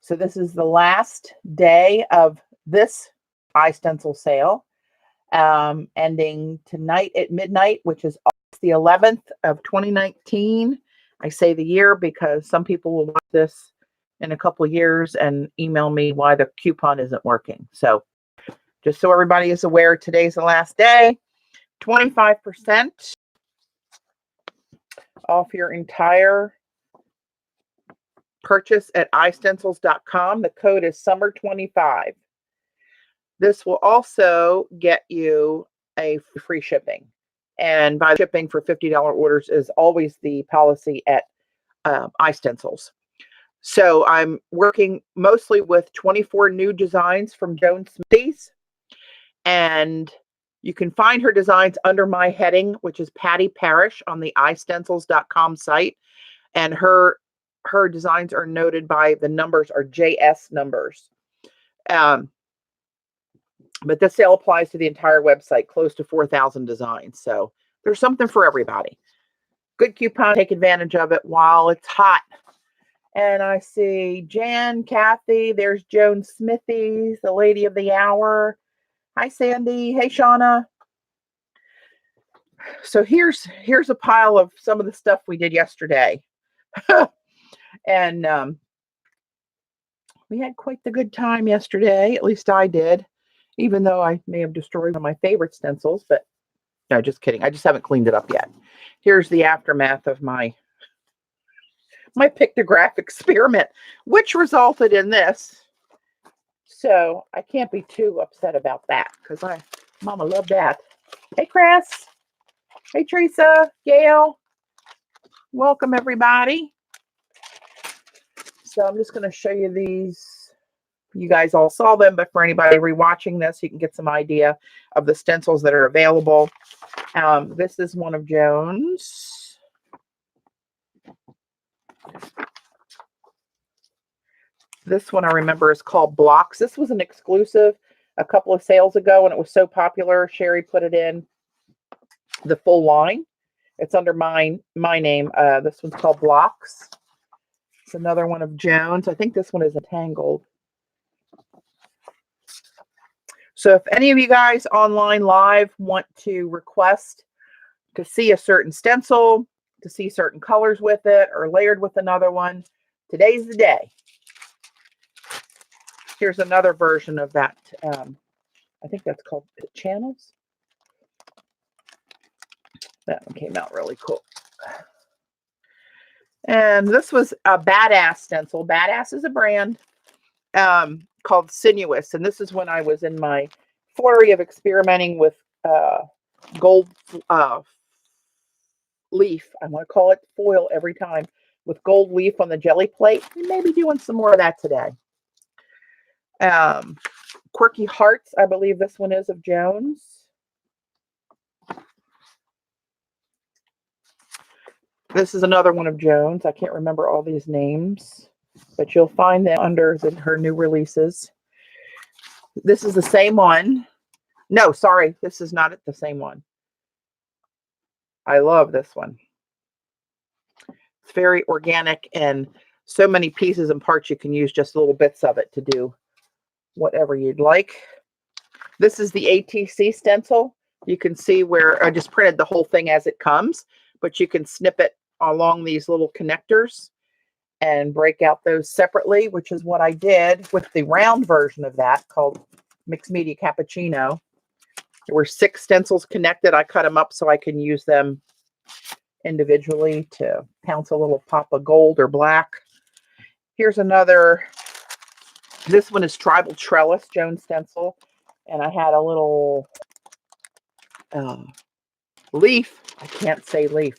So this is the last day of this iStencil sale, ending tonight at midnight, which is August the 11th of 2019. I say the year because some people will watch this in a couple of years and email me why the coupon isn't working. So just so everybody is aware, today's the last day. 25% off your entire purchase at iStencils.com. The code is SUMMER25. This will also get you a free shipping. And by shipping for $50 orders is always the policy at iStencils. So I'm working mostly with 24 new designs from Joan Smithies. And you can find her designs under my heading, which is Patty Parrish, on the iStencils.com site. And her designs are noted by the numbers are JS numbers. But this sale applies to the entire website, close to 4,000 designs. So there's something for everybody. Good coupon. Take advantage of it while it's hot. And I see Jan, Kathy. There's Joan Smithies, the lady of the hour. Hi, Sandy. Hey, Shauna. So here's a pile of some of the stuff we did yesterday. And we had quite the good time yesterday. At least I did. Even though I may have destroyed one of my favorite stencils, but no, just kidding. I just haven't cleaned it up yet. Here's the aftermath of my pictograph experiment, which resulted in this. So I can't be too upset about that because Mama loved that. Hey, Chris. Hey, Teresa. Gail. Welcome, everybody. So I'm just going to show you these. You guys all saw them, but for anybody rewatching this, you can get some idea of the stencils that are available. This is one of Joan's. This one I remember is called Blocks. This was an exclusive a couple of sales ago, and it was so popular. Sherry put it in the full line. It's under my name. This one's called Blocks. It's another one of Joan's. I think this one is entangled. So if any of you guys online live want to request to see a certain stencil, to see certain colors with it, or layered with another one, today's the day. Here's another version of that. I think that's called Channels. That one came out really cool. And this was a Badass stencil. Badass is a brand. Called Sinuous, and this is when I was in my flurry of experimenting with gold leaf. I want to call it foil every time, with gold leaf on the jelly plate. We may be doing some more of that today. Quirky Hearts, I believe this one is of Joan's. This is another one of Joan's. I can't remember all these names, but you'll find them under her new releases. This is the same one. No, sorry, this is not the same one. I love this one. It's very organic and so many pieces and parts you can use just little bits of it to do whatever you'd like. This is the ATC stencil. You can see where I just printed the whole thing as it comes, but you can snip it along these little connectors and break out those separately, which is what I did with the round version of that called Mixed Media Cappuccino. There were 6 stencils connected. I cut them up so I can use them individually to pounce a little pop of gold or black. Here's another. This one is Tribal Trellis, Joan stencil. And I had a little leaf. I can't say leaf.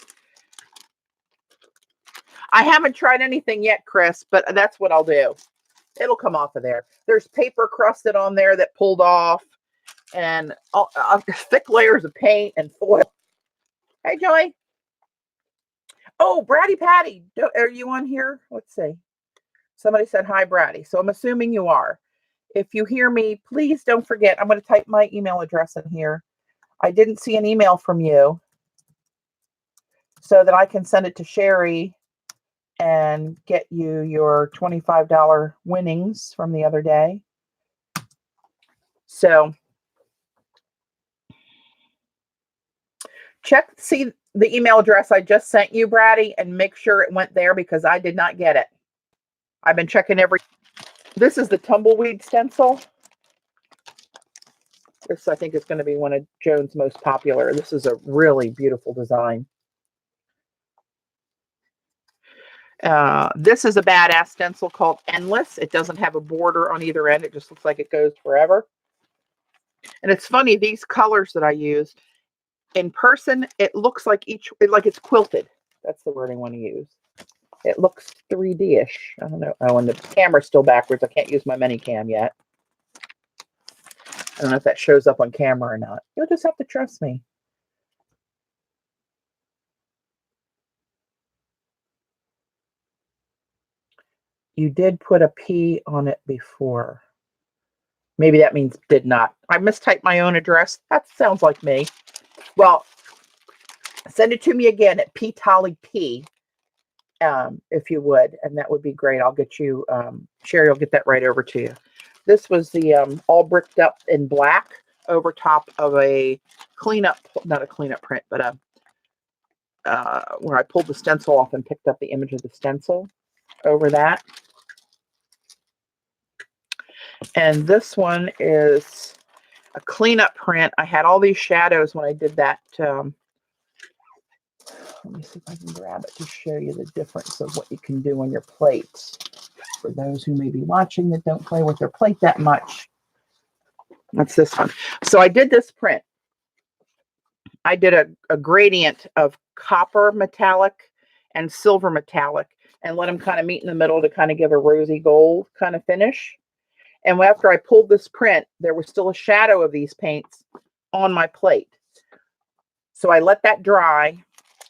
I haven't tried anything yet, Chris, but that's what I'll do. It'll come off of there. There's paper crusted on there that pulled off, and thick layers of paint and foil. Hey, Joy. Oh, Bratty Patty. Are you on here? Let's see. Somebody said hi, Bratty. So I'm assuming you are. If you hear me, please don't forget. I'm going to type my email address in here. I didn't see an email from you so that I can send it to Sherry and get you your $25 winnings from the other day. So see the email address I just sent you, Braddy, and make sure it went there because I did not get it. I've been checking this is the tumbleweed stencil. This, I think, is going to be one of Joan's most popular. This is a really beautiful design. This is a badass stencil called Endless. It doesn't have a border on either end. It just looks like it goes forever. And it's funny, these colors that I used, in person, it looks like like it's quilted. That's the word I want to use. It looks 3D-ish. I don't know. Oh, and the camera's still backwards. I can't use my mini cam yet. I don't know if that shows up on camera or not. You'll just have to trust me. You did put a P on it before. Maybe that means did not. I mistyped my own address. That sounds like me. Well, send it to me again at ptollyp, if you would, and that would be great. I'll get you, Sherry will get that right over to you. This was the all bricked up in black over top of a cleanup, not a cleanup print, but where I pulled the stencil off and picked up the image of the stencil over that. And this one is a cleanup print. I had all these shadows when I did that. Let me see if I can grab it to show you the difference of what you can do on your plates. For those who may be watching that don't play with their plate that much. That's this one. So I did this print. I did a gradient of copper metallic and silver metallic and let them kind of meet in the middle to kind of give a rosy gold kind of finish. And after I pulled this print, there was still a shadow of these paints on my plate. So I let that dry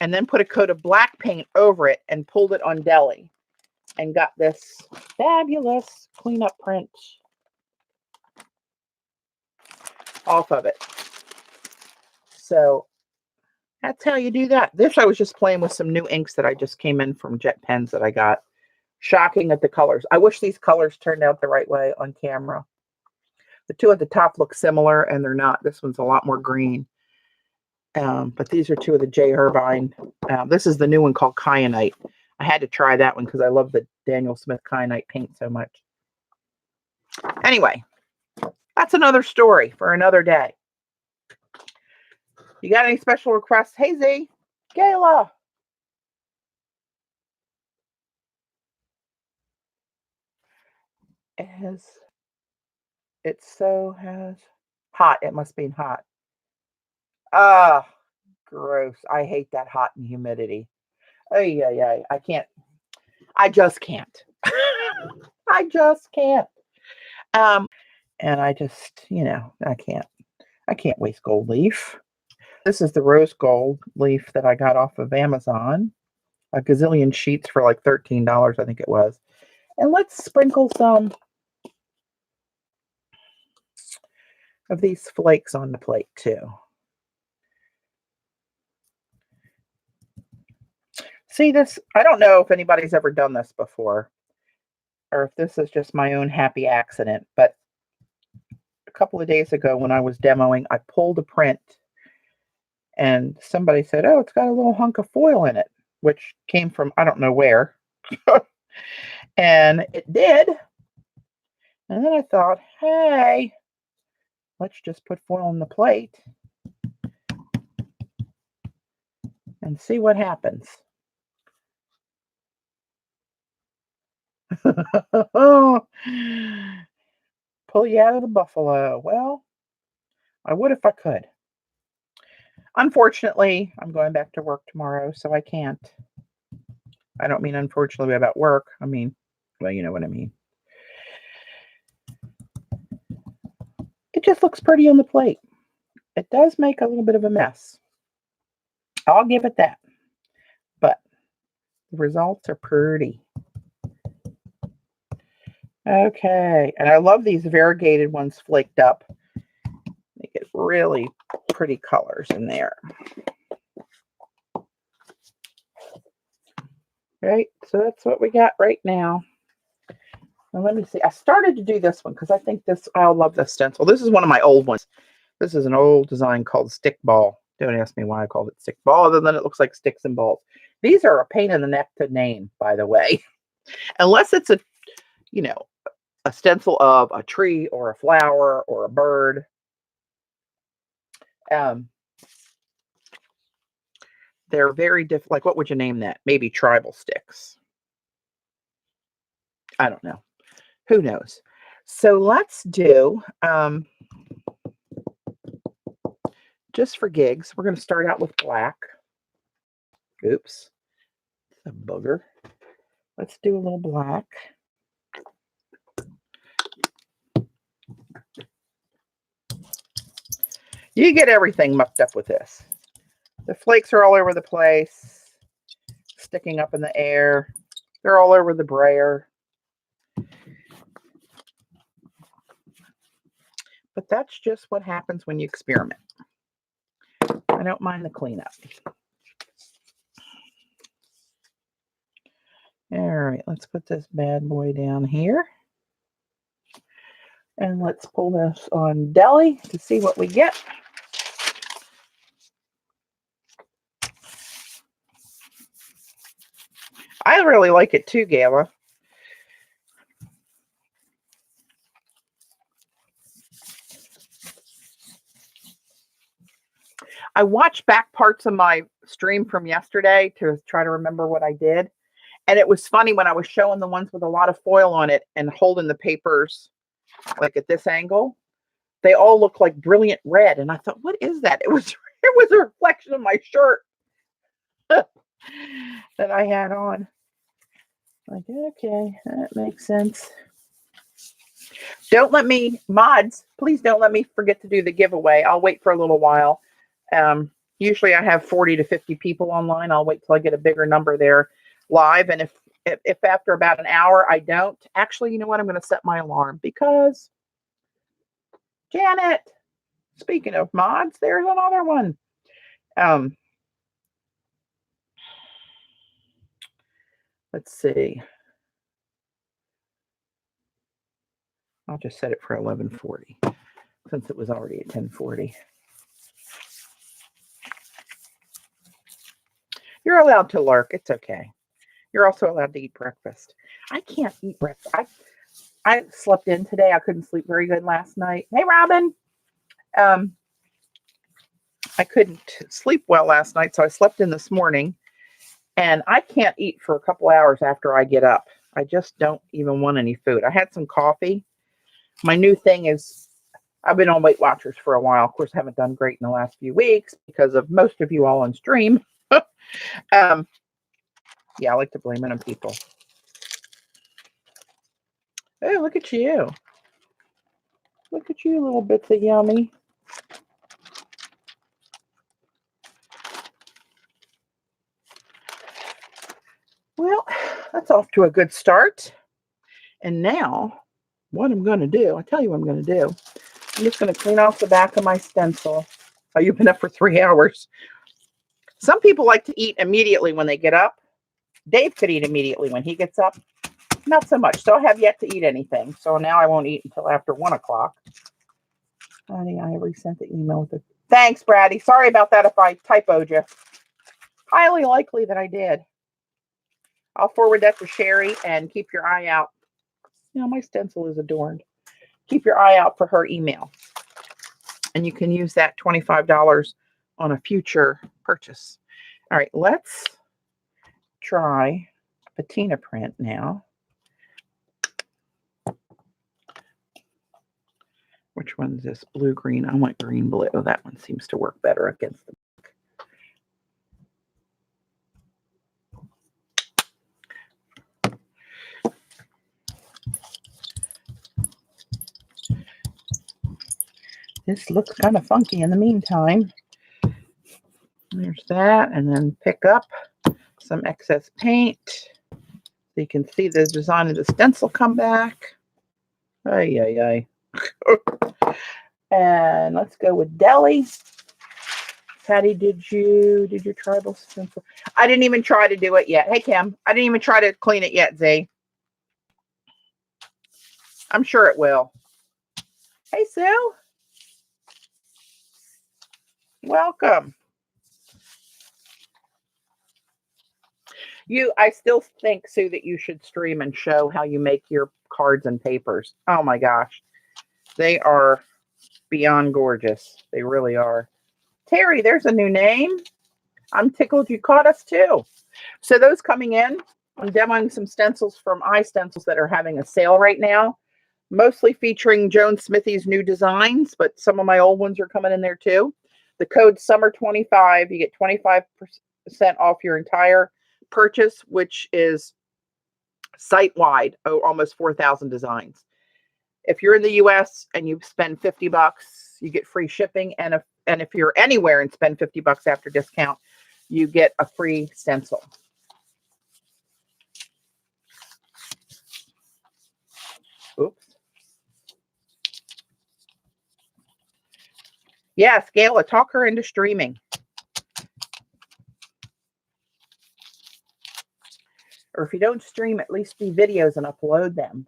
and then put a coat of black paint over it and pulled it on deli and got this fabulous cleanup print off of it. So that's how you do that. This, I was just playing with some new inks that I just came in from Jet Pens that I got. Shocking at the colors. I wish these colors turned out the right way on camera. The two at the top look similar, and they're not. This one's a lot more green. But these are two of the J. Irvine. This is the new one called Kyanite. I had to try that one because I love the Daniel Smith Kyanite paint so much. Anyway, that's another story for another day. You got any special requests? Hey, Z, Gayla. It so has hot. It must be hot. Ah, gross. I hate that hot and humidity. Oh, yeah. I can't. I just can't. I just can't. And I just, I can't waste gold leaf. This is the rose gold leaf that I got off of Amazon. A gazillion sheets for like $13, I think it was. And let's sprinkle some of these flakes on the plate too. See this? I don't know if anybody's ever done this before or if this is just my own happy accident, but a couple of days ago when I was demoing, I pulled a print and somebody said, oh, it's got a little hunk of foil in it, which came from, I don't know where. And it did. And then I thought, hey, let's just put foil on the plate and see what happens. Pull you out of the buffalo. Well, I would if I could. Unfortunately, I'm going back to work tomorrow, so I can't. I don't mean unfortunately about work. I mean, well, you know what I mean. It just looks pretty on the plate. It does make a little bit of a mess. I'll give it that. But the results are pretty. Okay. And I love these variegated ones flaked up. They get really pretty colors in there. Right, so that's what we got right now. Now let me see. I started to do this one because I think I'll love this stencil. This is one of my old ones. This is an old design called Stick Ball. Don't ask me why I called it Stick Ball, other than it looks like sticks and balls. These are a pain in the neck to name, by the way. Unless it's a stencil of a tree or a flower or a bird. They're very different. Like, what would you name that? Maybe tribal sticks. I don't know. Who knows? So let's do, just for gigs, we're going to start out with black. Oops. A booger. Let's do a little black. You get everything mucked up with this. The flakes are all over the place, sticking up in the air. They're all over the brayer. But that's just what happens when you experiment. I don't mind the cleanup. All right, let's put this bad boy down here. And let's pull this on Deli to see what we get. I really like it too, Gala. I watched back parts of my stream from yesterday to try to remember what I did. And it was funny when I was showing the ones with a lot of foil on it and holding the papers like at this angle. They all look like brilliant red. And I thought, what is that? It was a reflection of my shirt that I had on. Like, okay, that makes sense. Don't let me, mods, please don't let me forget to do the giveaway. I'll wait for a little while. Usually I have 40 to 50 people online. I'll wait till I get a bigger number there live. And if after about an hour I don't, actually, you know what? I'm going to set my alarm because Janet, speaking of mods, there's another one. Let's see. I'll just set it for 11:40 since it was already at 10:40. You're allowed to lurk. It's okay. You're also allowed to eat breakfast. I can't eat breakfast. I slept in today. I couldn't sleep very good last night. Hey, Robin. I couldn't sleep well last night, so I slept in this morning. And I can't eat for a couple hours after I get up. I just don't even want any food. I had some coffee. My new thing is I've been on Weight Watchers for a while. Of course, I haven't done great in the last few weeks because of most of you all on stream. Yeah, I like to blame it on people. Hey, look at you. Look at you, little bits of yummy. Well, that's off to a good start. And now, what I'm going to do, I'll tell you what I'm going to do. I'm just going to clean off the back of my stencil. Oh, you've been up for 3 hours. Some people like to eat immediately when they get up. Dave could eat immediately when he gets up. Not so much. So I have yet to eat anything. So now I won't eat until after 1 o'clock. Honey, I resent the email with it. Thanks, Brady. Sorry about that if I typoed you. Highly likely that I did. I'll forward that to Sherry and keep your eye out. You know, my stencil is adorned. Keep your eye out for her email. And you can use that $25 on a future purchase. All right, let's try patina print now. Which one's this? Blue, green. I want green, blue. That one seems to work better against the book. This looks kind of funky in the meantime. There's that. And then pick up some excess paint. So you can see the design of the stencil come back. Ay, ay, ay. And let's go with Deli. Patty, did your tribal stencil? I didn't even try to do it yet. Hey, Kim, I didn't even try to clean it yet, Z. I'm sure it will. Hey, Sue. Welcome. I still think, Sue, that you should stream and show how you make your cards and papers. Oh my gosh. They are beyond gorgeous. They really are. Terry, there's a new name. I'm tickled you caught us too. So those coming in, I'm demoing some stencils from iStencils that are having a sale right now, mostly featuring Joan Smithy's new designs, but some of my old ones are coming in there too. The code SUMMER25, you get 25% off your entire purchase, which is site-wide, almost 4,000 designs. If you're in the US and you spend $50, you get free shipping, and if you're anywhere and spend $50 after discount, you get a free stencil. Oops. Yes, Gayla, talk her into streaming. Or if you don't stream, at least do videos and upload them.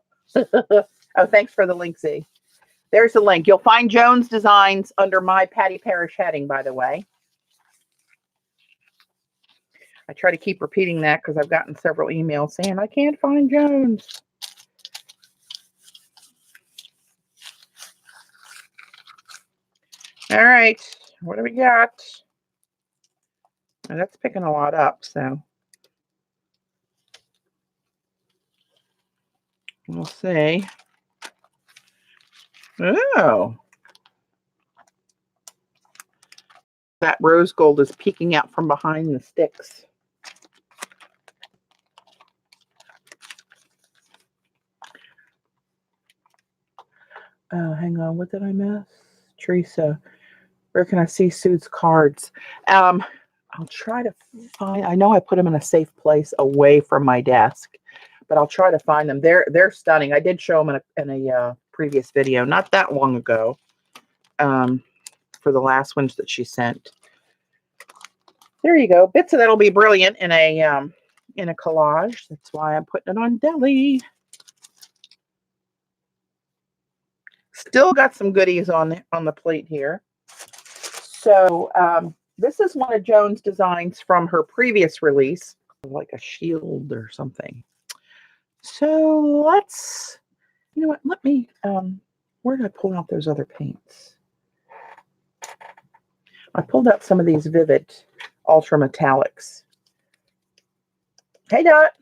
Oh, thanks for the link, Z. There's the link. You'll find Joan's designs under my Patty Parrish heading, by the way. I try to keep repeating that because I've gotten several emails saying I can't find Joan's. All right, what do we got? And that's picking a lot up, so we'll see. Oh, that rose gold is peeking out from behind the sticks. Oh, hang on. What did I miss? Teresa, where can I see Sue's cards? I'll try to find. I know I put them in a safe place away from my desk, but I'll try to find them. They're stunning. I did show them in a previous video, not that long ago, for the last ones that she sent. There you go. Bits of that'll be brilliant in a collage. That's why I'm putting it on deli. Still got some goodies on the plate here. So this is one of Joan's designs from her previous release, like a shield or something. So let's, you know what? Let me. Where did I pull out those other paints? I pulled out some of these Vivid Ultra Metallics. Hey, Dot.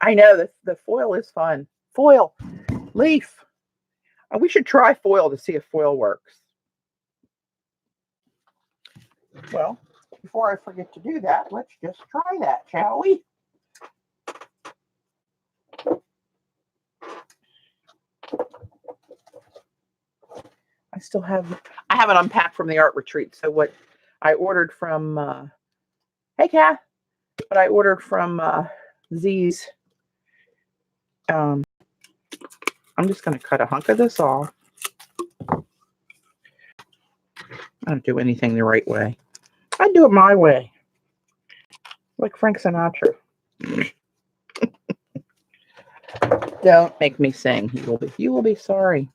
I know the foil is fun. Foil, leaf. We should try foil to see if foil works. Well, before I forget to do that, let's just try that, shall we? I haven't unpacked from the art retreat. So what I ordered from, hey, Kath, what I ordered from Z's, I'm just going to cut a hunk of this off. I don't do anything the right way. I do it my way, like Frank Sinatra. Don't make me sing. You will be sorry.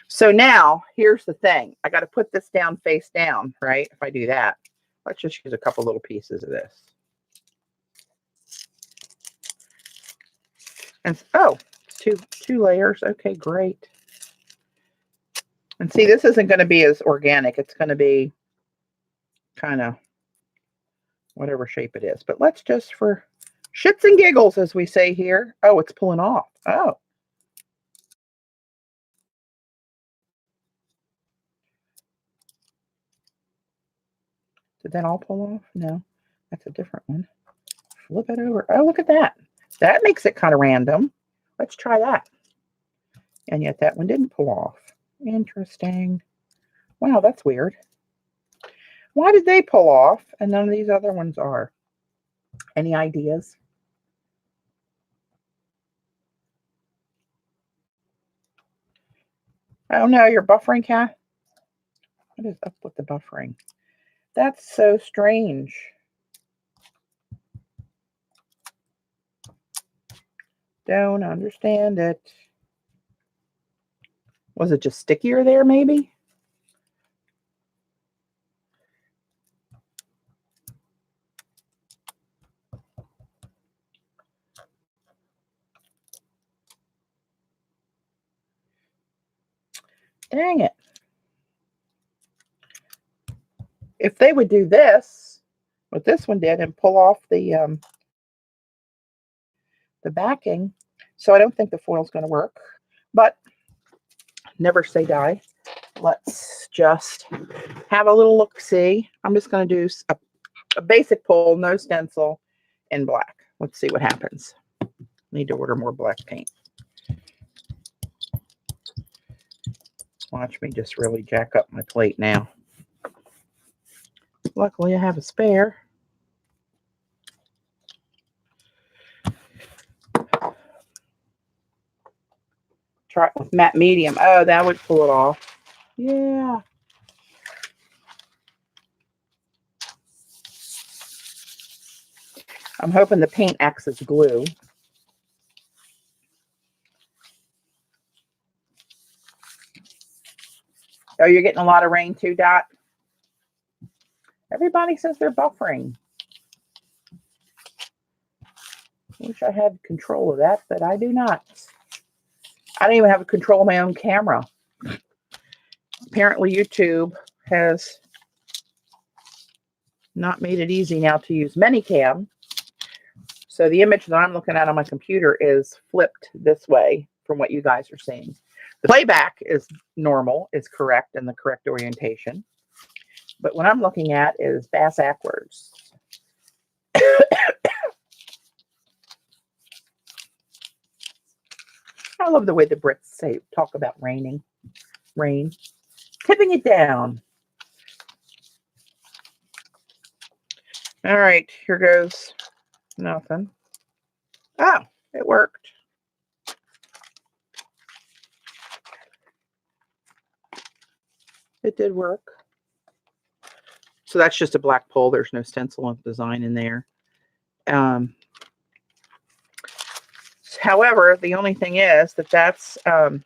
So now here's the thing. I got to put this down face down, right? If I do that, let's just use a couple little pieces of this. And oh, two layers. Okay, great. And see, this isn't going to be as organic. It's going to be kind of whatever shape it is. But let's just, for shits and giggles, as we say here. Oh, it's pulling off. Oh. Did that all pull off? No, that's a different one. Flip it over. Oh, look at that. That makes it kind of random. Let's try that. And yet that one didn't pull off. Interesting. Wow, that's weird. Why did they pull off and none of these other ones are? Any ideas? Oh no, you're buffering, Kat? What is up with the buffering? That's so strange. Don't understand it. Was it just stickier there, maybe? Dang it. If they would do this, what this one did, and pull off the backing, so I don't think the foil's going to work, but never say die. Let's just have a little look-see. I'm just going to do a basic pull, no stencil, in black. Let's see what happens. Need to order more black paint. Watch me just really jack up my plate now. Luckily, I have a spare. Try it with matte medium. Oh, that would pull it off. Yeah. I'm hoping the paint acts as glue. Oh, you're getting a lot of rain too, Dot? Everybody says they're buffering. Wish I had control of that, but I do not. I don't even have control of my own camera. Apparently, YouTube has not made it easy now to use Minicam. So the image that I'm looking at on my computer is flipped this way from what you guys are seeing. The playback is normal, is correct, in the correct orientation. But what I'm looking at is backwards. I love the way the Brits talk about rain. Tipping it down. All right, here goes nothing. Oh, it worked. It did work. So that's just a black pole. There's no stencil design in there. However, the only thing is that's it's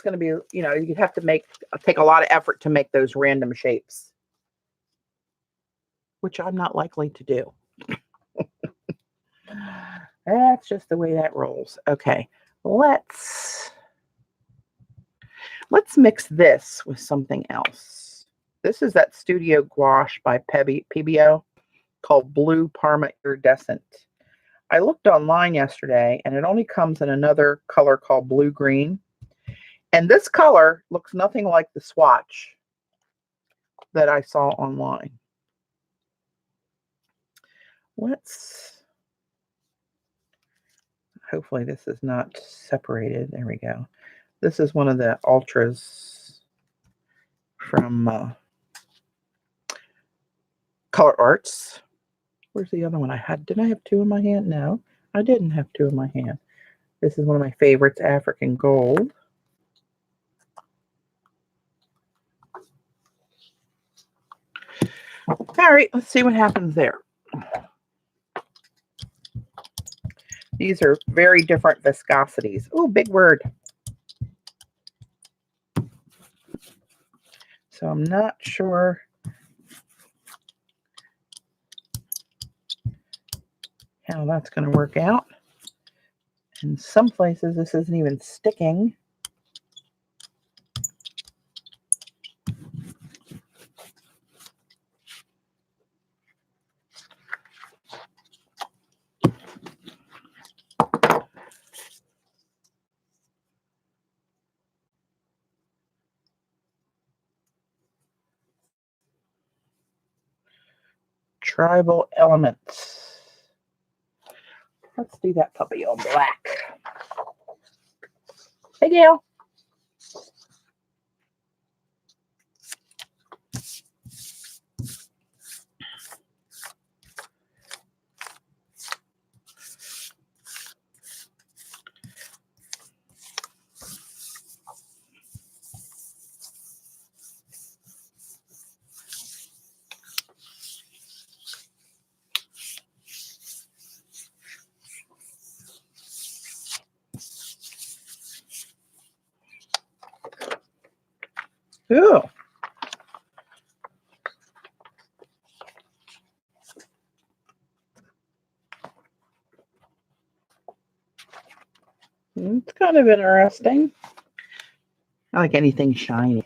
going to be, you know, you have to take a lot of effort to make those random shapes, which I'm not likely to do. That's just the way that rolls. Okay, let's mix this with something else. This is that Studio Gouache by PBO called Blue Parma Iridescent. I looked online yesterday, and it only comes in another color called Blue Green. And this color looks nothing like the swatch that I saw online. Hopefully this is not separated. There we go. This is one of the ultras from Color Arts. Where's the other one I had? Didn't I have two in my hand? No, I didn't have two in my hand. This is one of my favorites, African Gold. All right, let's see what happens there. These are very different viscosities. Oh, big word. So I'm not sure how that's going to work out. In some places, this isn't even sticking. Tribal elements. Let's do that puppy on black. Hey, Gail. Ooh. It's kind of interesting. I like anything shiny.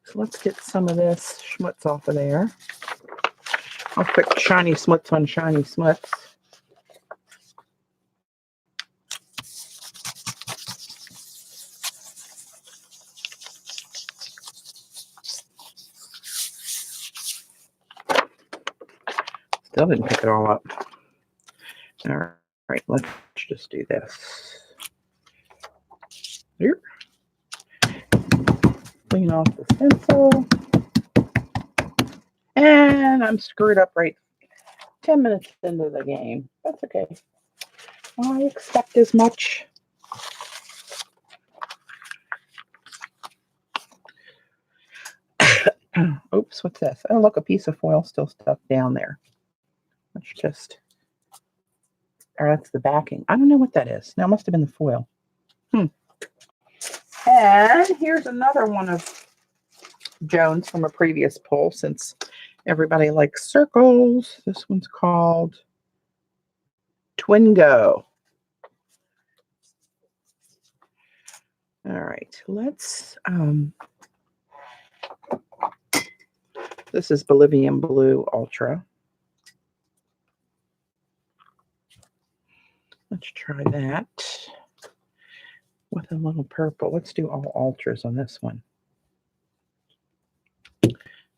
So let's get some of this schmutz off of there. I'll put shiny schmutz on shiny schmutz. Still didn't pick it all up. All right, let's just do this. Here. Clean off the stencil. And I'm screwed up right 10 minutes into the game. That's okay. I expect as much. Oops, what's this? Oh, look, a piece of foil still stuck down there. Let's just, or that's the backing. I don't know what that is. Now, it must have been the foil. And here's another one of Joan's from a previous pull, since everybody likes circles. This one's called Twingo. All right, let's, this is Bolivian Blue Ultra. Let's try that with a little purple. Let's do all ultras on this one.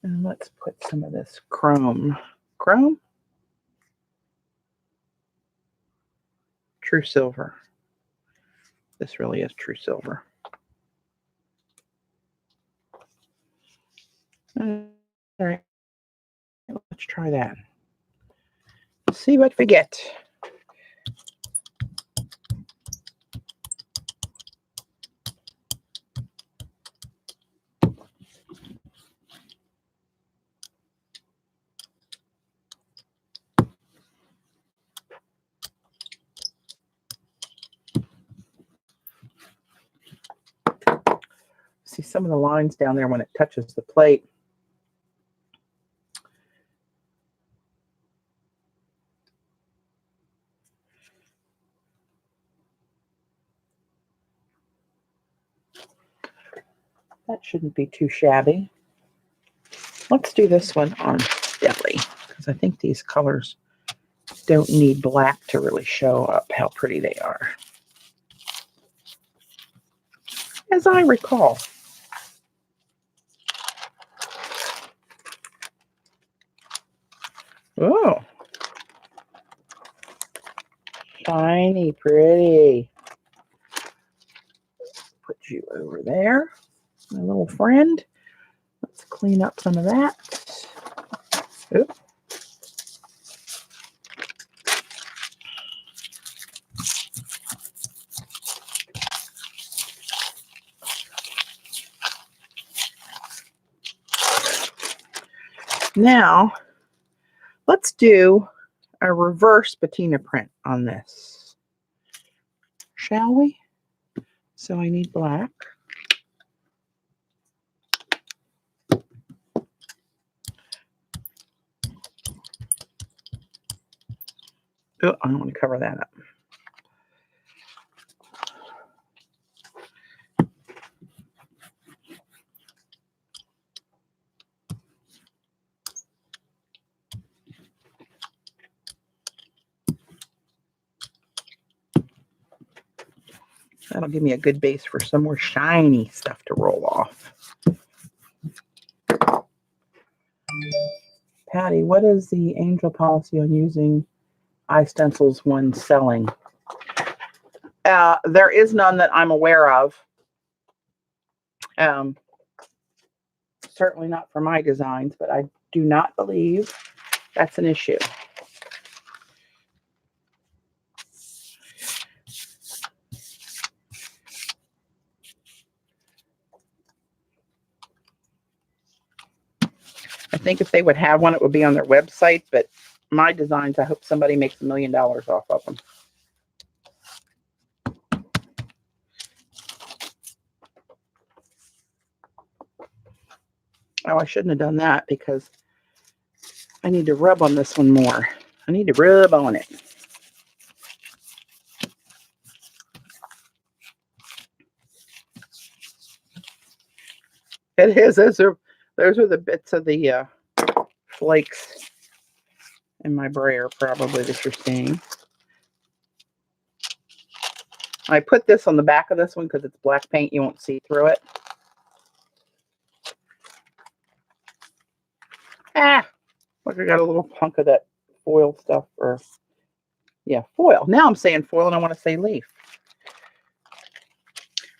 And let's put some of this chrome. Chrome? True silver. This really is true silver. All right. Let's try that. Let's see what we get. See some of the lines down there when it touches the plate. That shouldn't be too shabby. Let's do this one on Deli, because I think these colors don't need black to really show up how pretty they are. As I recall. Oh. Shiny, pretty. Put you over there, my little friend. Let's clean up some of that. Oops. Now, let's do a reverse patina print on this, shall we? So I need black. Oh, I don't want to cover that up. That'll give me a good base for some more shiny stuff to roll off. Patty, what is the angel policy on using iStencils when selling? There is none that I'm aware of. Certainly not for my designs, but I do not believe that's an issue. I think if they would have one, it would be on their website, but my designs, I hope somebody makes $1 million off of them. Oh, I shouldn't have done that because I need to rub on this one more. I need to rub on it. It is. Those are the bits of the flakes in my brayer probably that you're seeing. I put this on the back of this one because it's black paint. You won't see through it. Ah, look, I got a little hunk of that foil stuff. Or yeah, foil. Now I'm saying foil and I want to say leaf.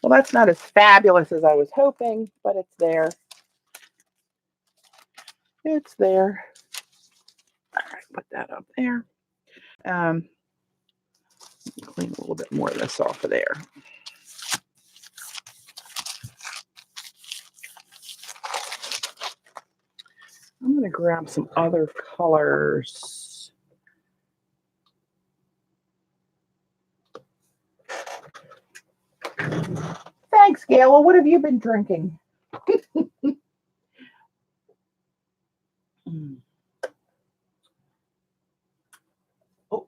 Well, that's not as fabulous as I was hoping, but it's there. It's there. All right, put that up there. Clean a little bit more of this off of there. I'm going to grab some other colors. Thanks, Gail. What have you been drinking? Oh,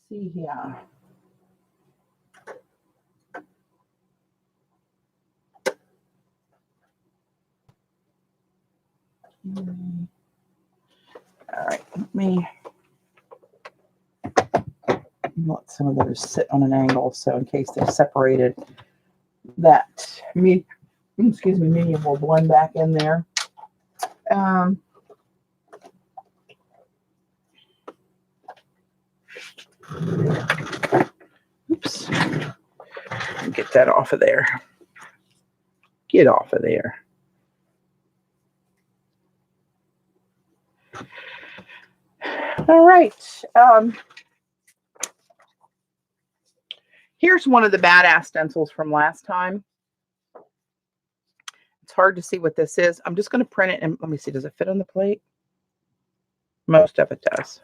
see here. All right, let me let some of those sit on an angle so in case they're separated, that medium will blend back in there. Oops. Get that off of there. Get off of there. All right. Here's one of the badass stencils from last time. It's hard to see what this is. I'm just going to print it and let me see. Does it fit on the plate? Most of it does.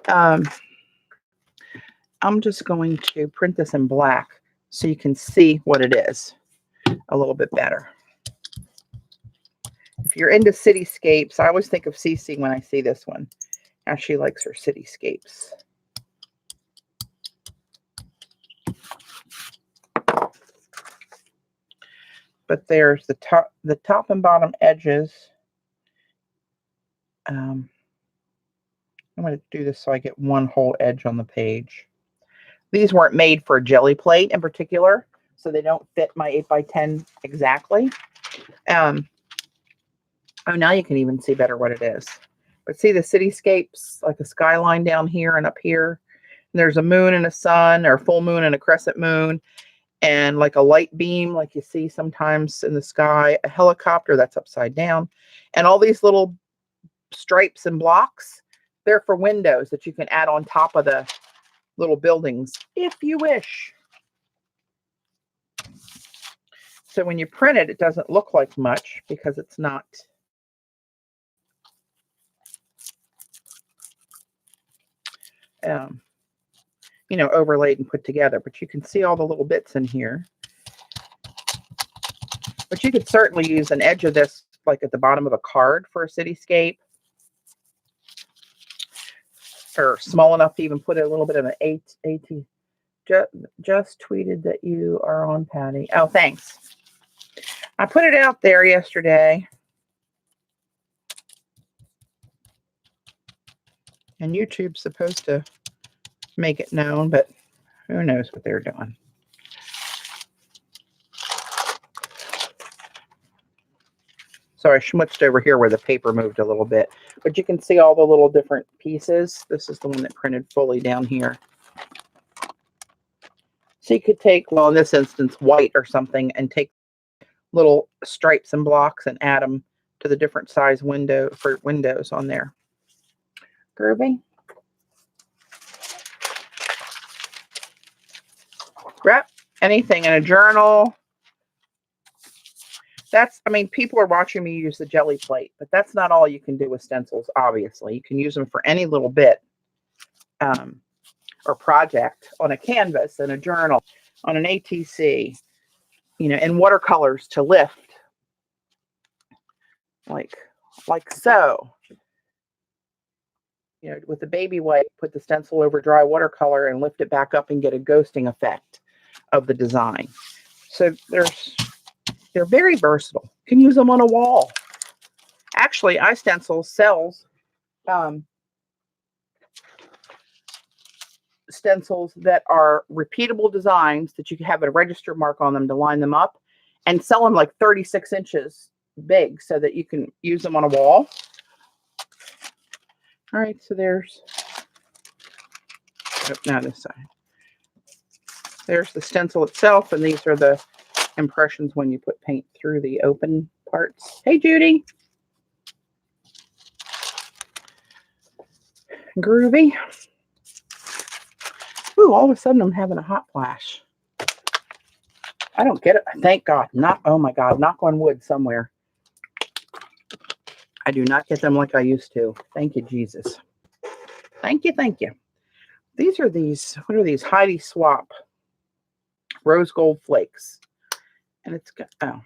I'm just going to print this in black so you can see what it is a little bit better. If you're into cityscapes, I always think of Cece when I see this one, how she likes her cityscapes. But there's the top and bottom edges. I'm going to do this so I get one whole edge on the page. These weren't made for a jelly plate in particular, so they don't fit my 8x10 exactly. Oh, now you can even see better what it is. But see the cityscapes, like a skyline down here and up here. And there's a moon and a sun, or full moon and a crescent moon, and like a light beam like you see sometimes in the sky, a helicopter that's upside down, and all these little stripes and blocks. They're for windows that you can add on top of the little buildings if you wish. So when you print it, it doesn't look like much because it's not you know, overlaid and put together, but you can see all the little bits in here. But you could certainly use an edge of this like at the bottom of a card for a cityscape, or small enough to even put a little bit of an AT. Just tweeted that you are on, Patty. Oh, thanks. I put it out there yesterday. And YouTube's supposed to make it known, but who knows what they're doing. So I schmutzed over here where the paper moved a little bit, but you can see all the little different pieces. This is the one that printed fully down here. So you could take, well, in this instance, white or something, and take little stripes and blocks and add them to the different size window for windows on there. Groovy. Grab anything in a journal. That's, I mean, people are watching me use the jelly plate, but that's not all you can do with stencils, obviously. You can use them for any little bit or project on a canvas, in a journal, on an ATC, you know, and watercolors to lift like so. You know, with the baby wipe, put the stencil over dry watercolor and lift it back up and get a ghosting effect of the design. So they're very versatile. You can use them on a wall. Actually, iStencils sells stencils that are repeatable designs that you can have a register mark on them to line them up, and sell them like 36 inches big so that you can use them on a wall. All right, so there's, now this side. There's the stencil itself, and these are the impressions when you put paint through the open parts. Hey, Judy. Groovy. Ooh, all of a sudden I'm having a hot flash. I don't get it. Thank God. Oh my God, knock on wood somewhere. I do not get them like I used to. Thank you, Jesus. Thank you, thank you. These are what are these? Heidi Swap rose gold flakes. And it's got, well,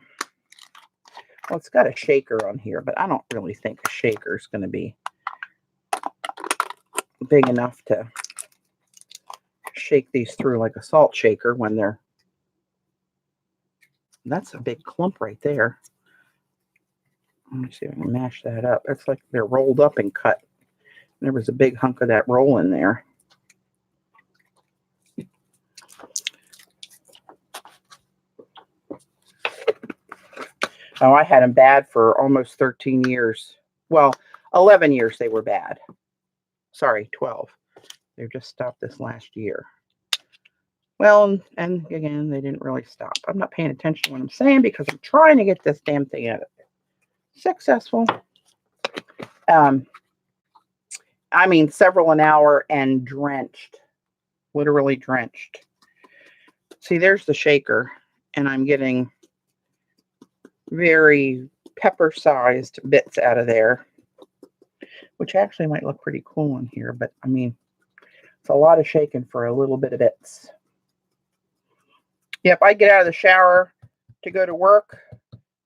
it's got a shaker on here, but I don't really think a shaker is going to be big enough to shake these through like a salt shaker when they're, that's a big clump right there. Let me see if I can mash that up. It's like they're rolled up and cut. There was a big hunk of that roll in there. Oh, I had them bad for almost 13 years. Well, 11 years they were bad. Sorry, 12. They just stopped this last year. Well, and again, they didn't really stop. I'm not paying attention to what I'm saying because I'm trying to get this damn thing out of there. Successful. I mean, several an hour and drenched. Literally drenched. See, there's the shaker, and I'm getting very pepper-sized bits out of there, which actually might look pretty cool in here, but I mean, it's a lot of shaking for a little bit of bits. Yep, I get out of the shower to go to work,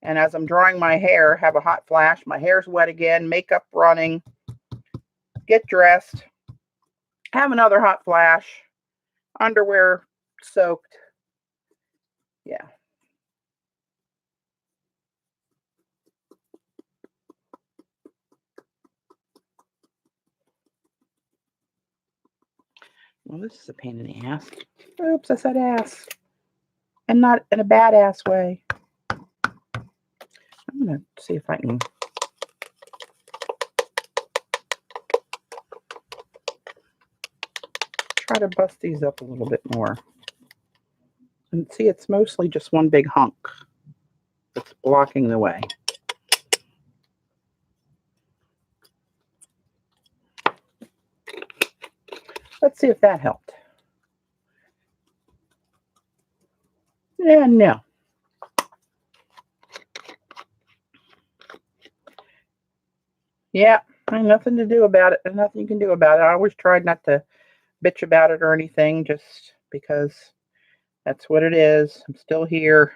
and as I'm drying my hair, have a hot flash. My hair's wet again, makeup running, get dressed, have another hot flash, underwear soaked. Yeah. Well, this is a pain in the ass. Oops, I said ass. And not in a badass way. I'm going to see if I can try to bust these up a little bit more. And see, it's mostly just one big hunk that's blocking the way. Let's see if that helped. Yeah, no. Yeah, nothing to do about it. There's nothing you can do about it. I always tried not to bitch about it or anything, just because that's what it is. I'm still here.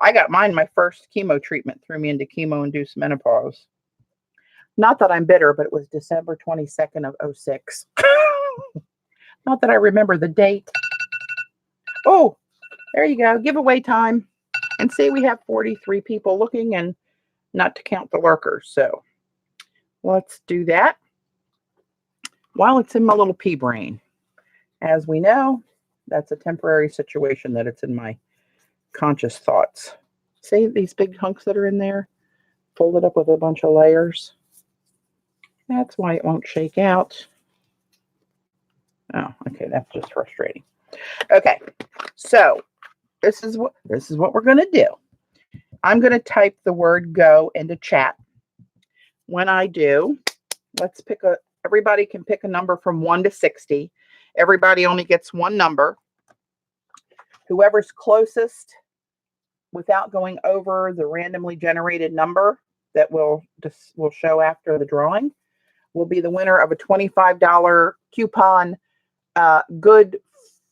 I got mine, my first chemo treatment threw me into chemo-induced menopause. Not that I'm bitter, but it was December 22nd of 06. Not that I remember the date. Oh, there you go. Giveaway time. And see, we have 43 people looking, and not to count the lurkers. So let's do that while it's in my little pea brain. As we know, that's a temporary situation that it's in my conscious thoughts. See these big hunks that are in there? Folded up with a bunch of layers. That's why it won't shake out. Oh, okay, that's just frustrating. Okay, so this is what we're going to do. I'm going to type the word go into chat. When I do, let's pick everybody can pick a number from 1 to 60. Everybody only gets one number. Whoever's closest without going over the randomly generated number that will show after the drawing will be the winner of a $25 coupon, good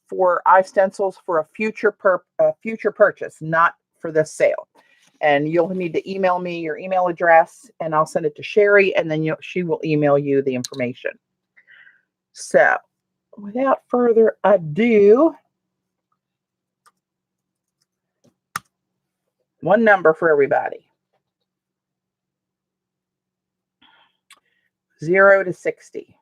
for iStencils for a future purchase, not for this sale. And you'll need to email me your email address, and I'll send it to Sherry, and then she will email you the information. So without further ado, one number for everybody. 0 to 60.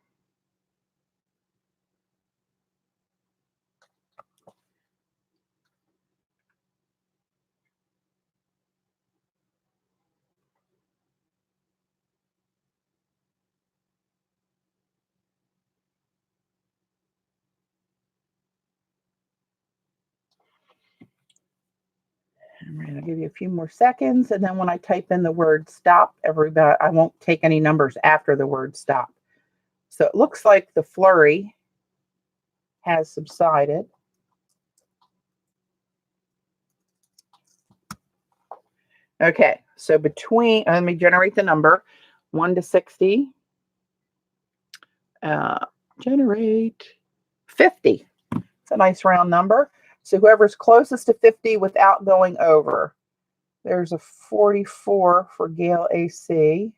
I'm going to give you a few more seconds, and then when I type in the word stop, everybody, I won't take any numbers after the word stop. So it looks like the flurry has subsided. Okay, so between, let me generate the number, 1 to 60. Generate 50. It's a nice round number. So whoever's closest to 50 without going over. There's a 44 for Gail AC.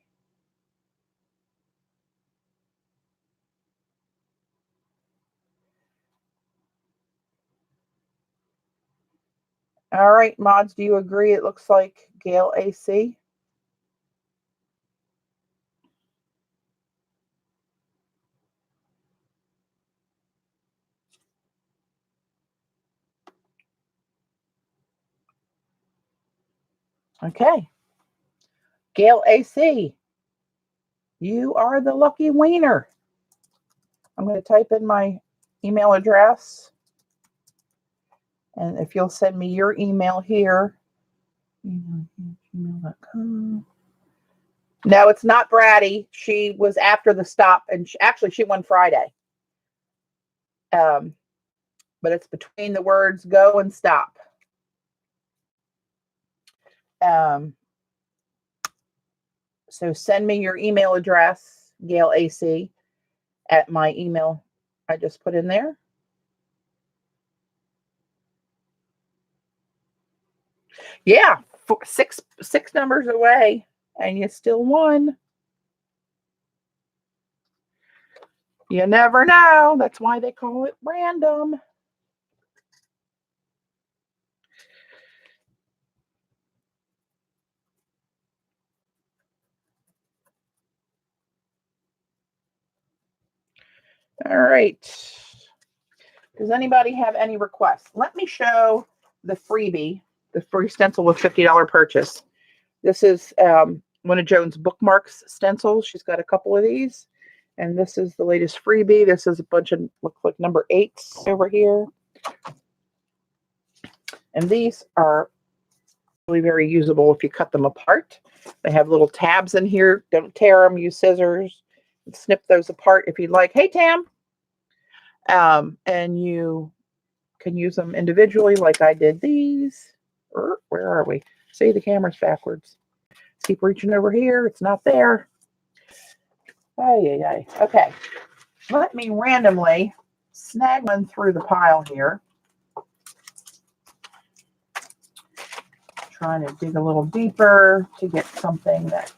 All right, mods, do you agree? It looks like Gail AC. Okay. Gail AC, you are the lucky winner. I'm going to type in my email address. And if you'll send me your email here. Gmail.com. No, it's not Bratty. She was after the stop, and actually she won Friday. But it's between the words go and stop. So send me your email address, Gail AC, at my email I just put in there. Yeah, six numbers away, and you still won. You never know. That's why they call it random. All right. Does anybody have any requests? Let me show the freebie, the free stencil with $50 purchase. This is one of Joan's bookmarks stencils. She's got a couple of these. And this is the latest freebie. This is a bunch of, looks like number 8s over here. And these are really very usable if you cut them apart. They have little tabs in here. Don't tear them. Use scissors. Snip those apart if you'd like. Hey, Tam. And you can use them individually like I did these. Where are we? See, the camera's backwards. Keep reaching over here. It's not there. Okay. Let me randomly snag one through the pile here. Trying to dig a little deeper to get something that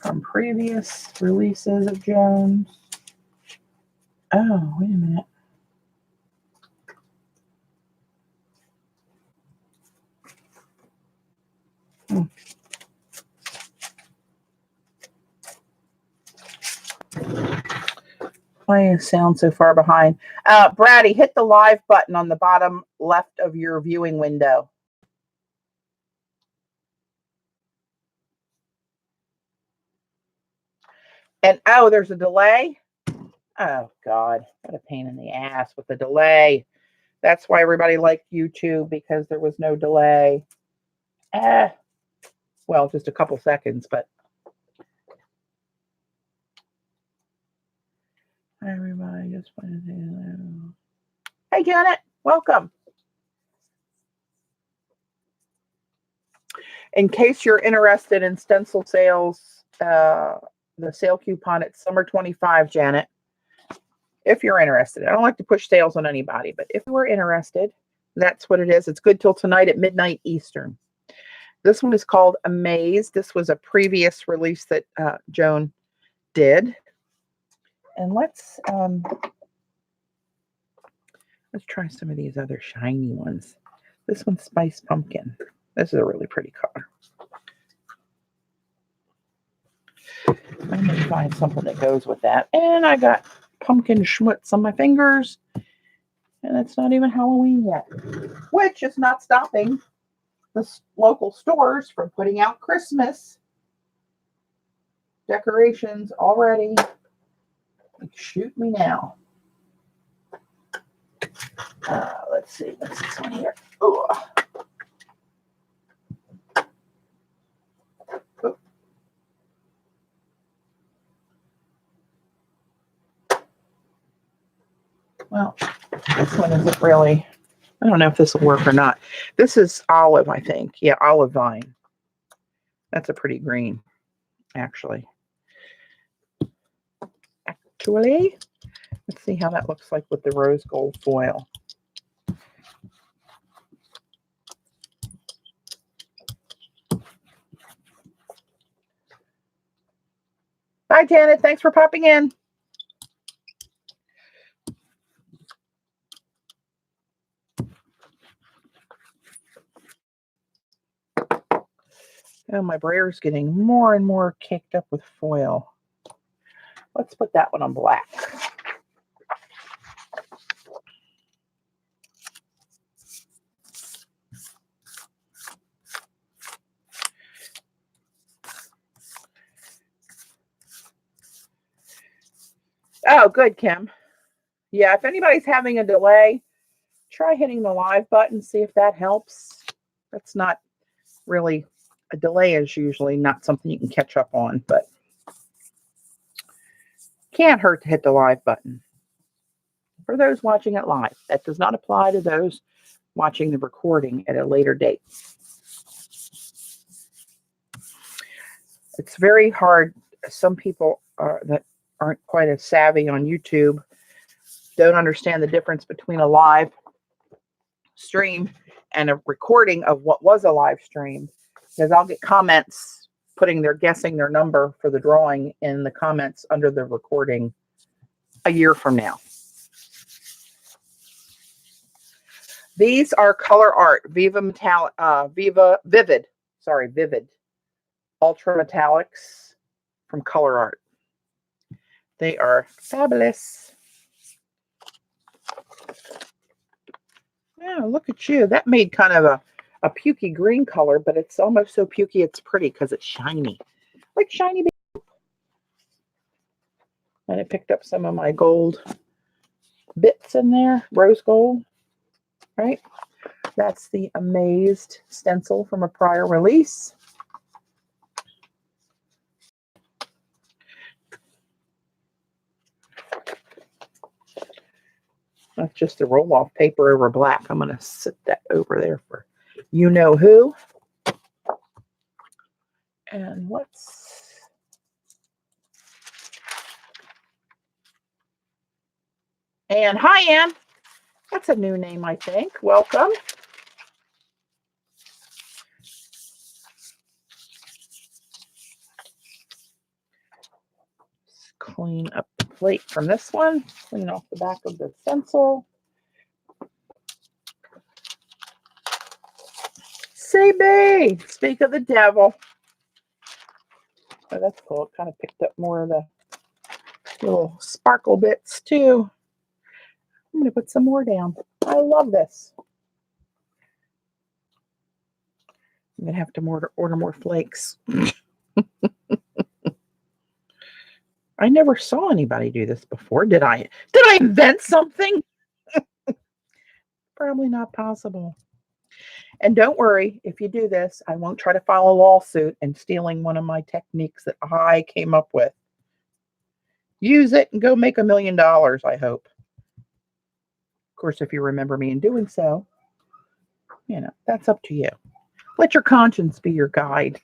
from previous releases of Joan's. Oh, wait a minute. Why is sound so far behind? Bratty, hit the live button on the bottom left of your viewing window. And oh, there's a delay. Oh God, what a pain in the ass with the delay. That's why everybody liked YouTube, because there was no delay. Well, just a couple seconds, but everybody just wanted to say hello. Hey, Janet, welcome. In case you're interested in stencil sales, the sale coupon at SUMMER25, Janet. If you're interested. I don't like to push sales on anybody, but if you are interested, that's what it is. It's good till tonight at midnight Eastern. This one is called Amaze. This was a previous release that Joan did. And let's try some of these other shiny ones. This one's Spice Pumpkin. This is a really pretty color. I'm going to find something that goes with that. And I got pumpkin schmutz on my fingers. And it's not even Halloween yet. Which is not stopping the local stores from putting out Christmas decorations already. Like, shoot me now. Let's see. What's this one here? Ooh. Well, this one isn't really, I don't know if this will work or not. This is olive, I think. Yeah, olive vine. That's a pretty green, actually. Let's see how that looks like with the rose gold foil. Bye, Janet. Thanks for popping in. Oh, my brayer's getting more and more caked up with foil. Let's put that one on black. Oh, good, Kim. Yeah, if anybody's having a delay, try hitting the live button, see if that helps. That's not really, a delay is usually not something you can catch up on, but can't hurt to hit the live button. For those watching it live, that does not apply to those watching the recording at a later date. It's very hard. Some people that aren't quite as savvy on YouTube don't understand the difference between a live stream and a recording of what was a live stream, because I'll get comments guessing their number for the drawing in the comments under the recording a year from now. These are Color Art Vivid Ultra Metallics from Color Art. They are fabulous. Yeah, look at you. That made kind of a pukey green color, but it's almost so pukey it's pretty because it's shiny. Like shiny baby. And I picked up some of my gold bits in there. Rose gold. Right? That's the Amazed stencil from a prior release. That's just a roll-off paper over black. I'm going to sit that over there for you know who. And Anne. Hi, Anne. That's a new name, I think. Welcome. Clean up the plate from this one. Clean off the back of the stencil. CB, speak of the devil. Oh, that's cool. It kind of picked up more of the little sparkle bits too. I'm going to put some more down. I love this. I'm going to have to order more flakes. I never saw anybody do this before. Did I invent something? Probably not possible. And don't worry, if you do this, I won't try to file a lawsuit and stealing one of my techniques that I came up with. Use it and go make $1 million, I hope. Of course, if you remember me in doing so, you know, that's up to you. Let your conscience be your guide.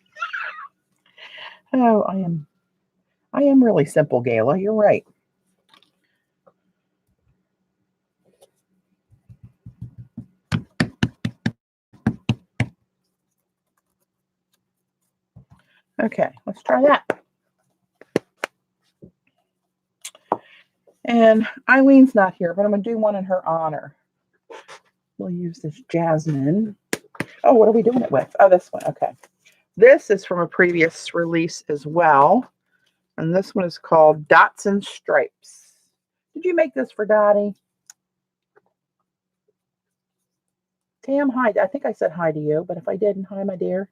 Oh, I am really simple, Gayla. You're right. Okay, let's try that. And Eileen's not here, but I'm going to do one in her honor. We'll use this Jasmine. Oh, what are we doing it with? Oh, this one. Okay. This is from a previous release as well. And this one is called Dots and Stripes. Did you make this for Dottie? Tam, hi. I think I said hi to you, but if I didn't, hi, my dear.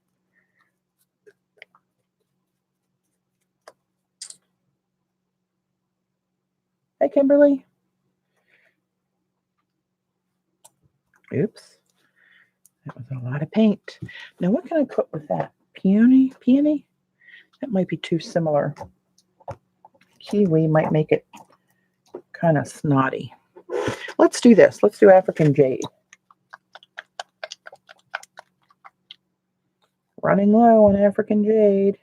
Hey, Kimberly. Oops. That was a lot of paint. Now, what can I put with that? Peony? Peony? That might be too similar. Kiwi might make it kind of snotty. Let's do this. Let's do African Jade. Running low on African Jade.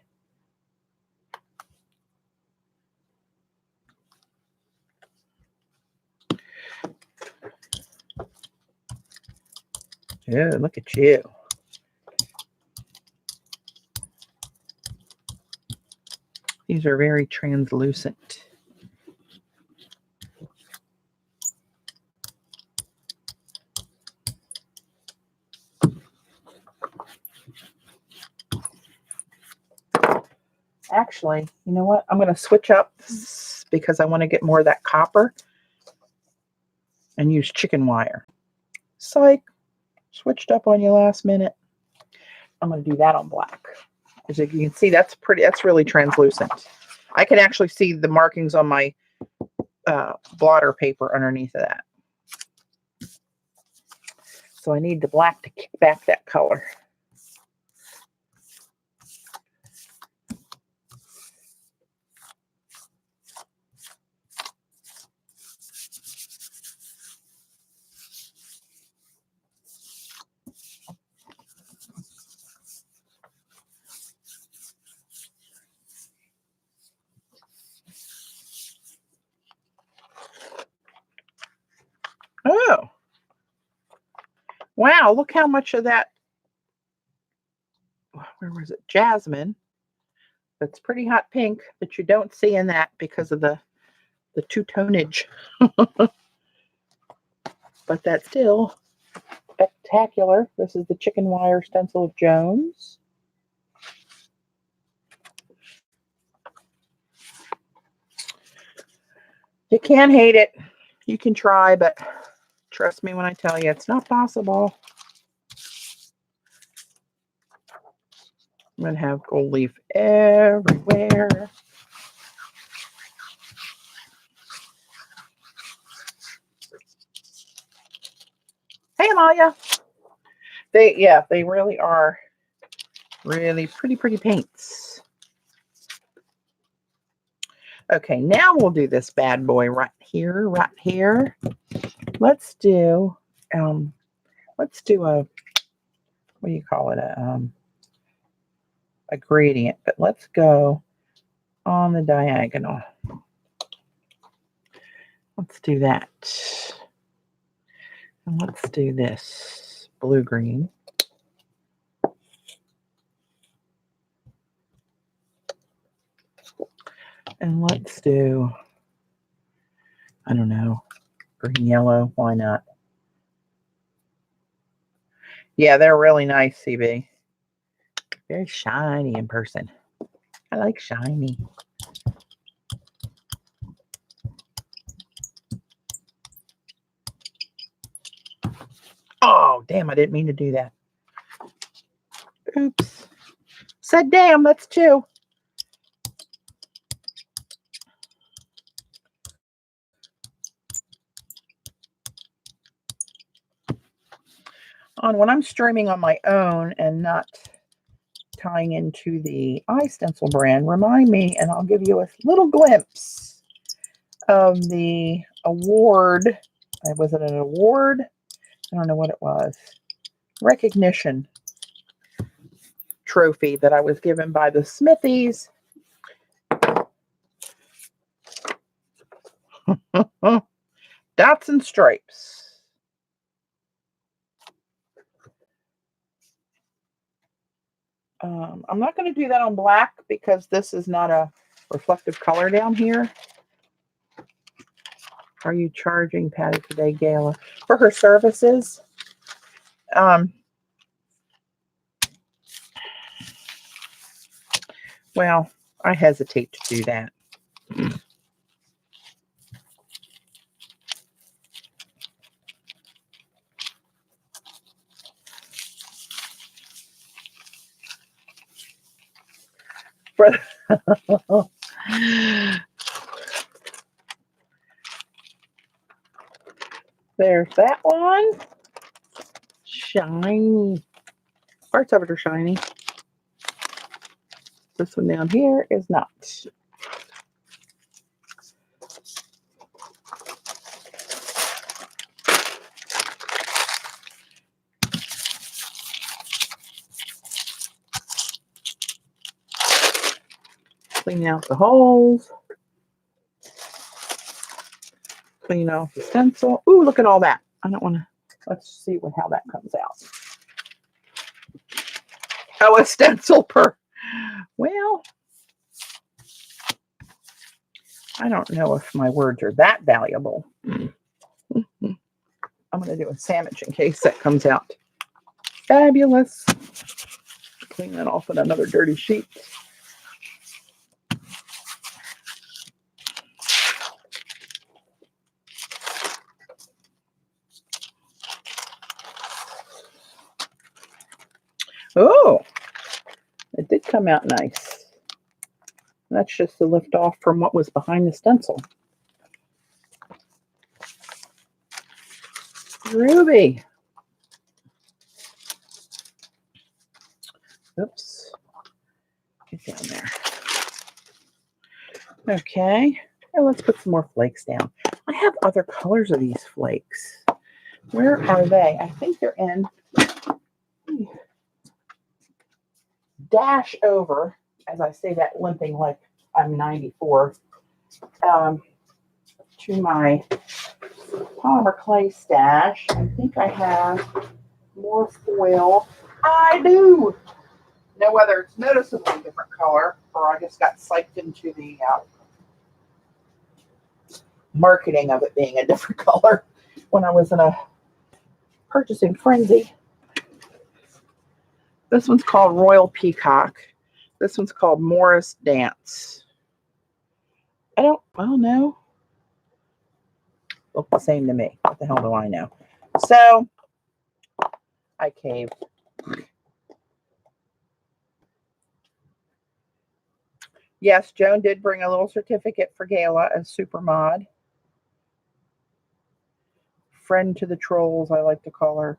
Yeah, look at you. These are very translucent. Actually, you know what? I'm going to switch up because I want to get more of that copper and use chicken wire. Psych. Switched up on you last minute. I'm going to do that on black. As you can see, that's pretty. That's really translucent. I can actually see the markings on my blotter paper underneath of that. So I need the black to kick back that color. Oh, wow, look how much of that, where was it, Jasmine, that's pretty hot pink that you don't see in that because of the two-tonage. But that's still spectacular. This is the chicken wire stencil of Jones. You can't hate it. You can try, but trust me when I tell you, it's not possible. I'm going to have gold leaf everywhere. Hey, Amalia. They really are really pretty paints. Okay, now we'll do this bad boy right here. Let's do a, what do you call it? A gradient, but let's go on the diagonal. Let's do that. And let's do this blue-green. And let's do, I don't know, green-yellow. Why not? Yeah, they're really nice, CB. Very shiny in person. I like shiny. Oh, damn, I didn't mean to do that. Oops. Said damn, that's two. On when I'm streaming on my own and not tying into the iStencil brand, remind me and I'll give you a little glimpse of the award. Was it an award? I don't know what it was. Recognition trophy that I was given by the Smithies. Dots and stripes. I'm not going to do that on black because this is not a reflective color down here. Are you charging Patty today, Gayla, for her services? Well, I hesitate to do that. There's that one. Shiny. Parts of it are shiny. This one down here is not. Clean out the holes. Clean off the stencil. Ooh, look at all that. I don't want to. Let's see how that comes out. Oh, a stencil per. Well, I don't know if my words are that valuable. I'm going to do a sandwich in case that comes out. Fabulous. Clean that off with another dirty sheet. Oh, it did come out nice. That's just the lift off from what was behind the stencil. Ruby. Oops. Get down there. Okay. Now let's put some more flakes down. I have other colors of these flakes. Where are they? I think they're in dash over, as I say that limping like I'm 94, to my polymer clay stash. I think I have more foil. I do. Know whether it's noticeably different color or I just got psyched into the marketing of it being a different color when I was in a purchasing frenzy. This one's called Royal Peacock. This one's called Morris Dance. Well, no. Look the same to me. What the hell do I know? So, I caved. Yes, Joan did bring a little certificate for Gayla as super mod. Friend to the trolls, I like to call her.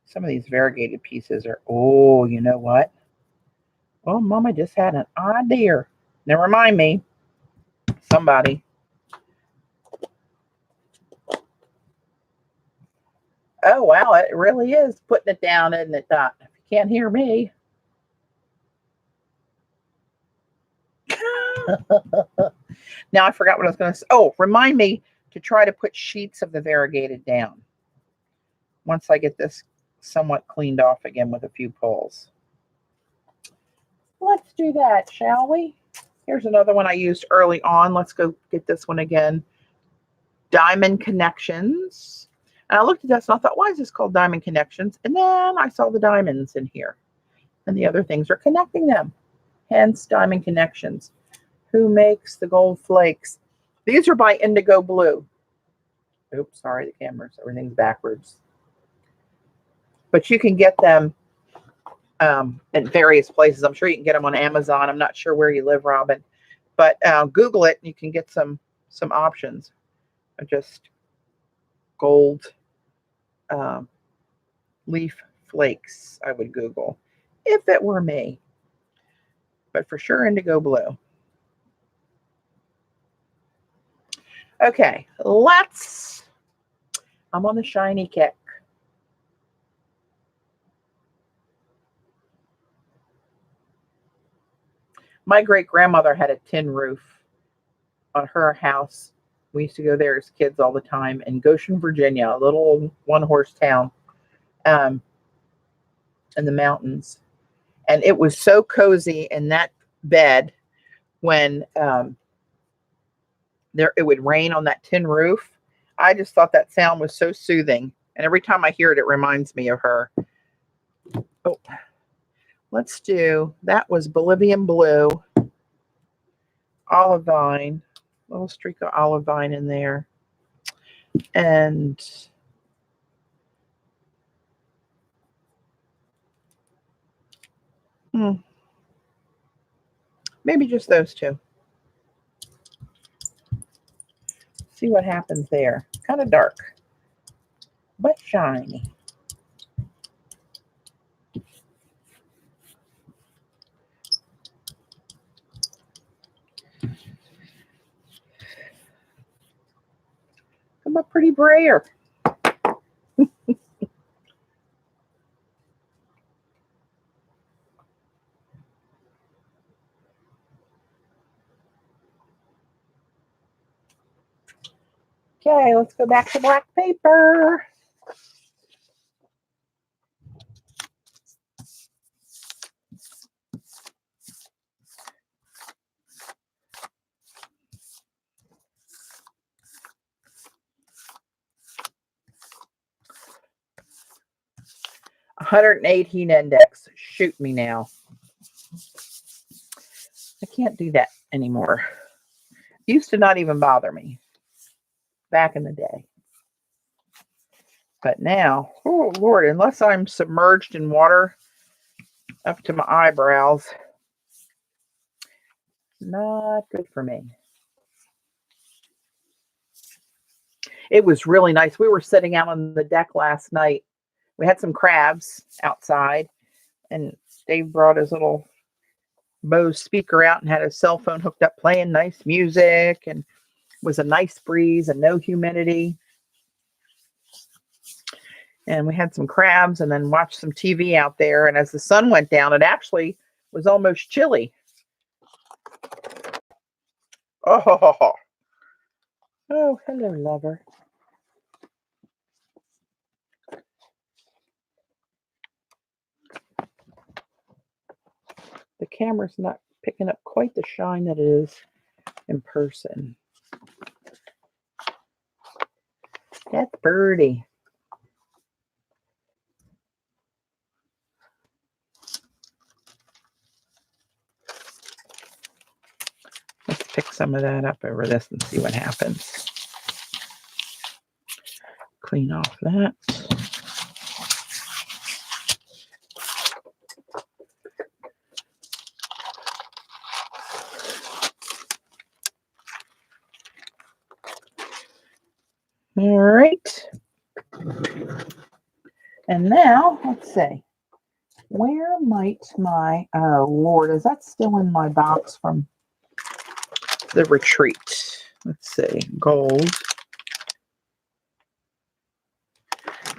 Some of these variegated pieces are, oh, you know what? Oh, Mama just had an idea. Never mind me. Somebody. Oh, wow, it really is putting it down, isn't it, Dot? If you can't hear me. Now I forgot what I was going to say. Oh, remind me to try to put sheets of the variegated down once I get this somewhat cleaned off again with a few pulls. Let's do that, shall we? Here's another one I used early on. Let's go get this one again. Diamond Connections. And I looked at this and I thought, why is this called Diamond Connections? And then I saw the diamonds in here. And the other things are connecting them. Hence, Diamond Connections. Who makes the gold flakes? These are by Indigo Blue. Oops, sorry, the camera's, everything's backwards. But you can get them at various places. I'm sure you can get them on Amazon. I'm not sure where you live, Robin. But Google it and you can get some options. Just gold leaf flakes, I would Google if it were me. But for sure, indigo blue. Okay, I'm on the shiny kick. My great-grandmother had a tin roof on her house. We used to go there as kids all the time in Goshen, Virginia, a little one-horse town in the mountains. And it was so cozy in that bed when it would rain on that tin roof. I just thought that sound was so soothing. And every time I hear it, it reminds me of her. Oh, let's do, that was Bolivian blue, olive vine, little streak of olive vine in there. And maybe just those two. See what happens there. Kind of dark, but shiny. Come up pretty brayer. Okay, let's go back to black paper. $108 heat index. Shoot me now. I can't do that anymore. It used to not even bother me back in the day. But now, oh Lord, unless I'm submerged in water up to my eyebrows, not good for me. It was really nice. We were sitting out on the deck last night. We had some crabs outside, and Dave brought his little Bose speaker out and had his cell phone hooked up playing nice music, and it was a nice breeze and no humidity. And we had some crabs and then watched some TV out there. And as the sun went down, it actually was almost chilly. Oh, hello, lover. The camera's not picking up quite the shine that it is in person. That's Birdie. Let's pick some of that up over this and see what happens. Clean off that. All right. And now, let's see. Where might my, oh Lord, is that still in my box from the retreat? Let's see. Gold.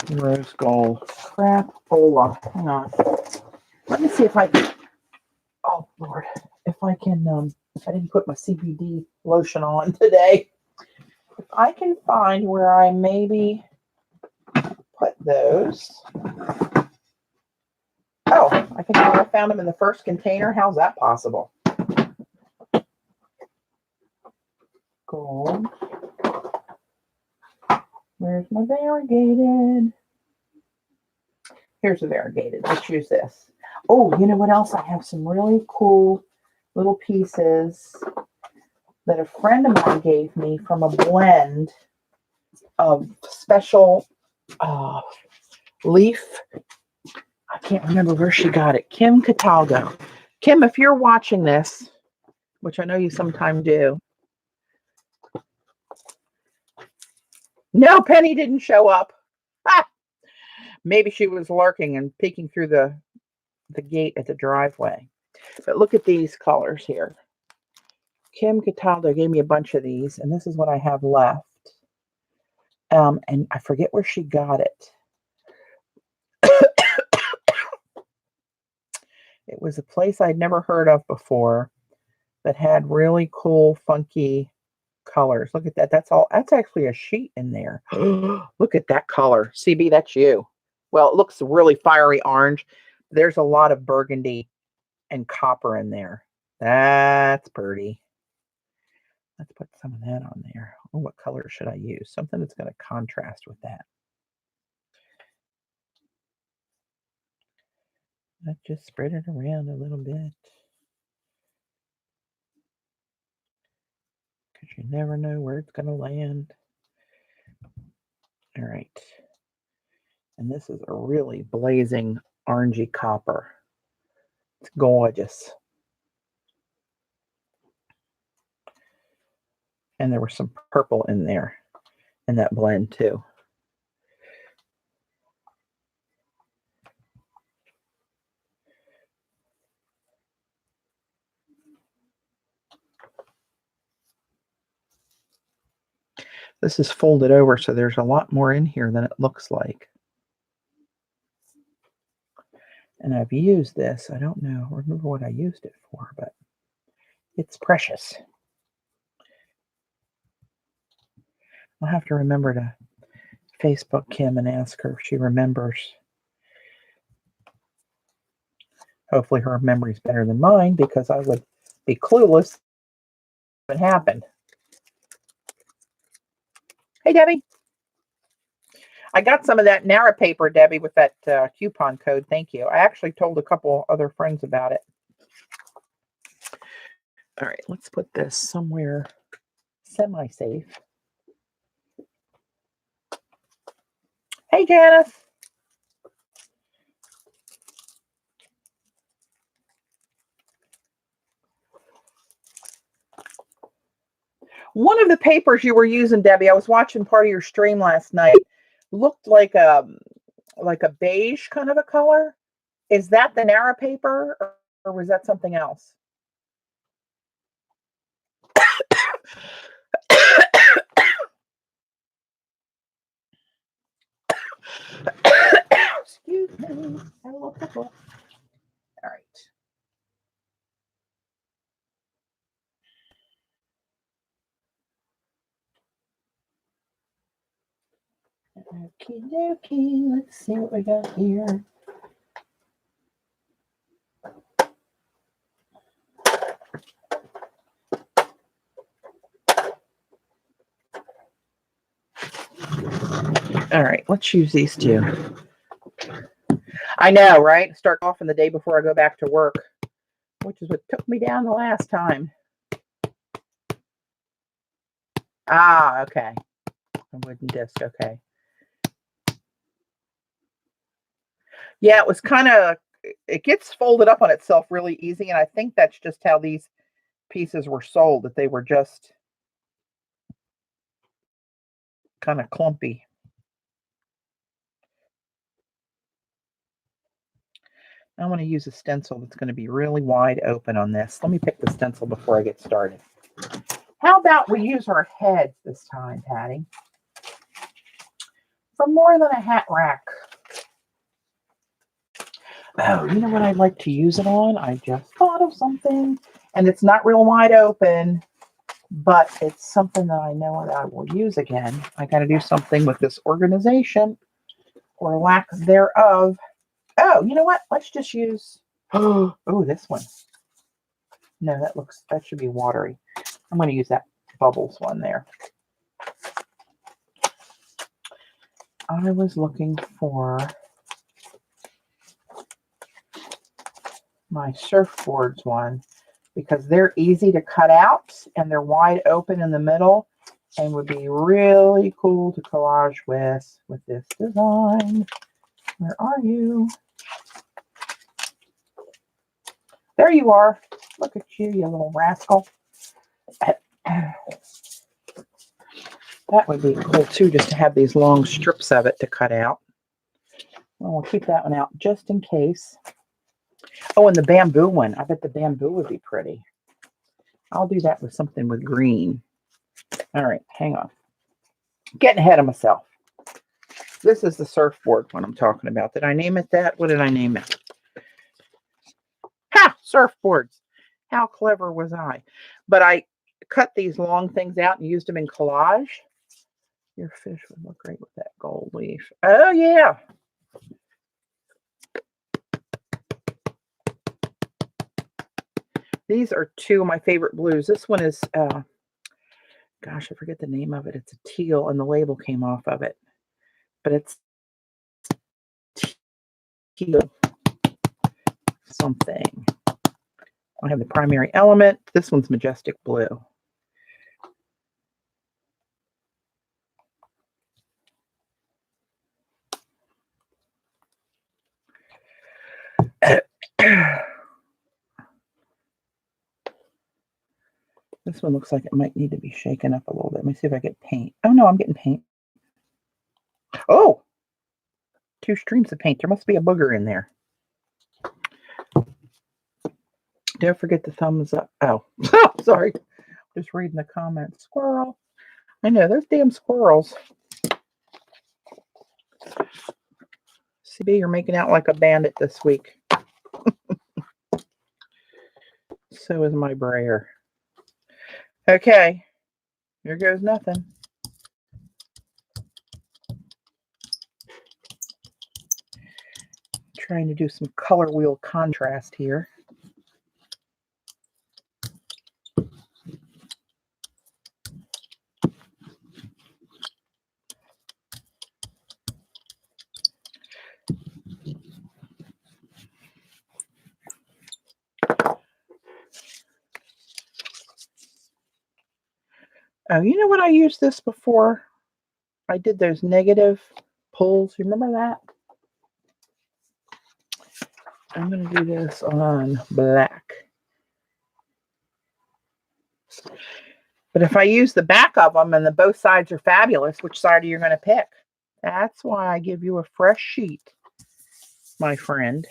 Rose gold. Crapola. Hang on. Let me see if I can, oh Lord, if I can, I didn't put my CBD lotion on today. If I can find where I maybe put those. Oh, I think I found them in the first container. How's that possible? Gold. Where's my variegated? Here's a variegated. Let's use this. Oh, you know what else? I have some really cool little pieces that a friend of mine gave me from a blend of special leaf. I can't remember where she got it. Kim Cataldo. Kim, if you're watching this, which I know you sometimes do. No, Penny didn't show up. Ah, Maybe she was lurking and peeking through the gate at the driveway. But look at these colors here. Kim Cataldo gave me a bunch of these, and this is what I have left. And I forget where she got it. It was a place I'd never heard of before that had really cool, funky colors. Look at that. That's actually a sheet in there. Look at that color. CB, that's you. Well, it looks really fiery orange. There's a lot of burgundy and copper in there. That's pretty. Let's put some of that on there. Oh, what color should I use? Something that's going to contrast with that. Let's just spread it around a little bit. Because you never know where it's going to land. All right. And this is a really blazing orangey copper. It's gorgeous. And there was some purple in there in that blend too. This is folded over, so there's a lot more in here than it looks like. And I've used this. I don't remember what I used it for, but it's precious. I'll have to remember to Facebook Kim and ask her if she remembers. Hopefully her memory's better than mine, because I would be clueless what happened. Hey, Debbie. I got some of that Nara paper, Debbie, with that coupon code. Thank you. I actually told a couple other friends about it. All right, let's put this somewhere semi-safe. Hey, Janice. One of the papers you were using, Debbie, I was watching part of your stream last night, looked like a beige kind of a color. Is that the Nara paper, or was that something else? Excuse me. All right. Okie dokie. Let's see what we got here. All right, let's use these two. I know, right? Start off on the day before I go back to work, which is what took me down the last time. Ah, okay. A wooden disc, okay. Yeah, it was kind of, it gets folded up on itself really easy, and I think that's just how these pieces were sold, that they were just kind of clumpy. I want to use a stencil that's going to be really wide open on this. Let me pick the stencil before I get started. How about we use our heads this time, Patty? For more than a hat rack. Oh, you know what I'd like to use it on? I just thought of something, and it's not real wide open, but it's something that I know that I will use again. I got to do something with this organization, or lack thereof. Oh, you know what? Let's just use, oh, this one. No, that should be watery. I'm going to use that bubbles one there. I was looking for my surfboards one, because they're easy to cut out and they're wide open in the middle and would be really cool to collage with this design. Where are you? There you are. Look at you, you little rascal. That would be cool too, just to have these long strips of it to cut out. Well, we'll keep that one out just in case. Oh, and the bamboo one. I bet the bamboo would be pretty. I'll do that with something with green. All right, hang on. Getting ahead of myself. This is the surfboard one I'm talking about. Did I name it that? What did I name it? Ha! Surfboards. How clever was I? But I cut these long things out and used them in collage. Your fish would look great with that gold leaf. Oh, yeah. These are two of my favorite blues. This one is, gosh, I forget the name of it. It's a teal, and the label came off of it. But it's teal something. I have the primary element. This one's majestic blue. This one looks like it might need to be shaken up a little bit. Let me see if I get paint. Oh, no, I'm getting paint. Oh, 2 streams of paint. There must be a booger in there. Don't forget the thumbs up. Oh, sorry. Just reading the comments. Squirrel. I know, those damn squirrels. CB, you're making out like a bandit this week. So is my brayer. Okay. Here goes nothing. Trying to do some color wheel contrast here. Oh, you know what? I used this before. I did those negative pulls. You remember that? I'm going to do this on black. But if I use the back of them and both sides are fabulous, which side are you going to pick? That's why I give you a fresh sheet, my friend.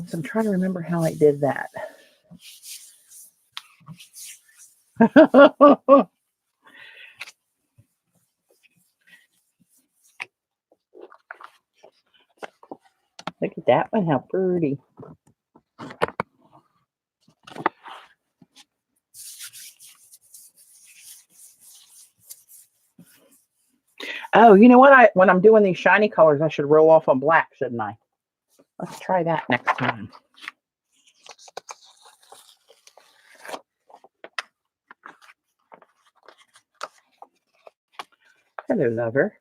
So I'm trying to remember how I did that. Look at that one, how pretty. Oh, you know what? When I'm doing these shiny colors, I should roll off on black, shouldn't I? Let's try that next time. Hello, lover.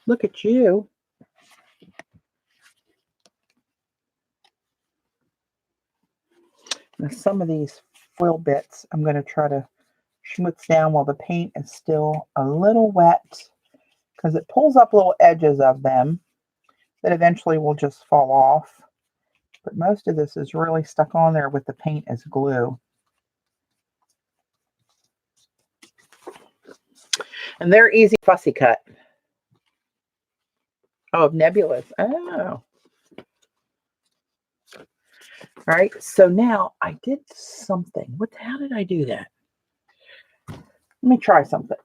Look at you. Now, some of these foil bits, I'm going to try to schmutz down while the paint is still a little wet, because it pulls up little edges of them that eventually will just fall off. But most of this is really stuck on there with the paint as glue. And they're easy fussy cut. Oh, nebulous. Oh. All right, so now I did something. How did I do that? Let me try something.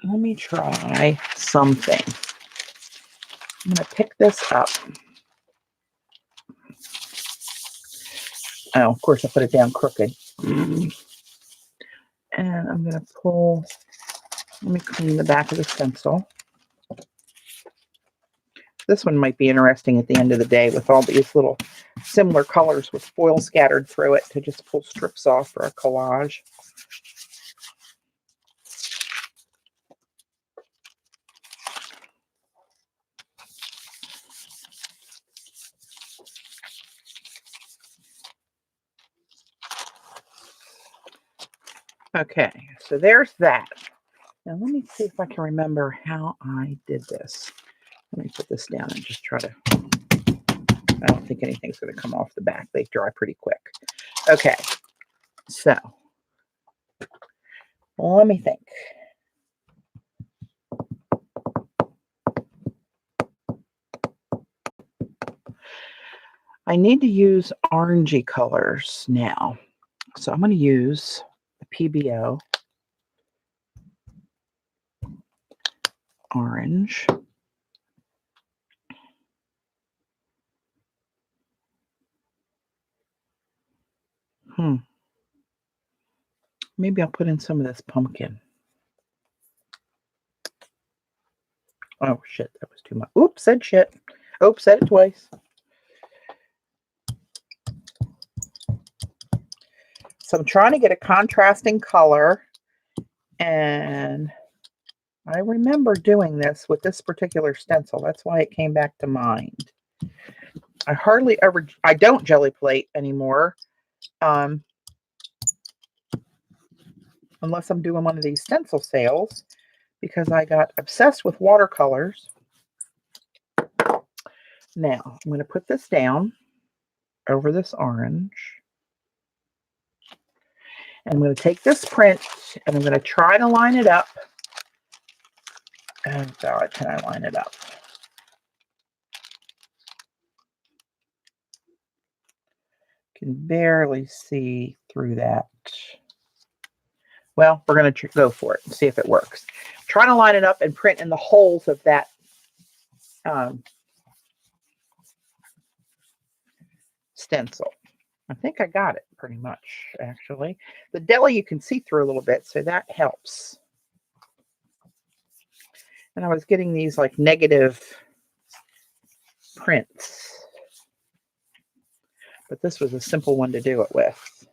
I'm going to pick this up. Oh, of course, I put it down crooked. And I'm going to pull, let me clean the back of the stencil. This one might be interesting at the end of the day with all these little similar colors with foil scattered through it to just pull strips off for a collage. Okay, so there's that. Now let me see if I can remember how I did this. Let me put this down and just try to, I don't think anything's going to come off the back. They dry pretty quick. Okay, so let me think. I need to use orangey colors now. So I'm going to use the PBO orange. Maybe I'll put in some of this pumpkin. Oh, shit, that was too much. Oops, said shit. Oops, said it twice. So I'm trying to get a contrasting color, and I remember doing this with this particular stencil. That's why it came back to mind. I hardly ever, I don't jelly plate anymore, unless I'm doing one of these stencil sales, because I got obsessed with watercolors. Now, I'm going to put this down over this orange. And I'm going to take this print and I'm going to try to line it up. Oh God, can I line it up? Can barely see through that. Well, we're going to go for it and see if it works. Trying to line it up and print in the holes of that stencil. I think I got it pretty much, actually. The deli you can see through a little bit, so that helps. And I was getting these like negative prints, but this was a simple one to do it with.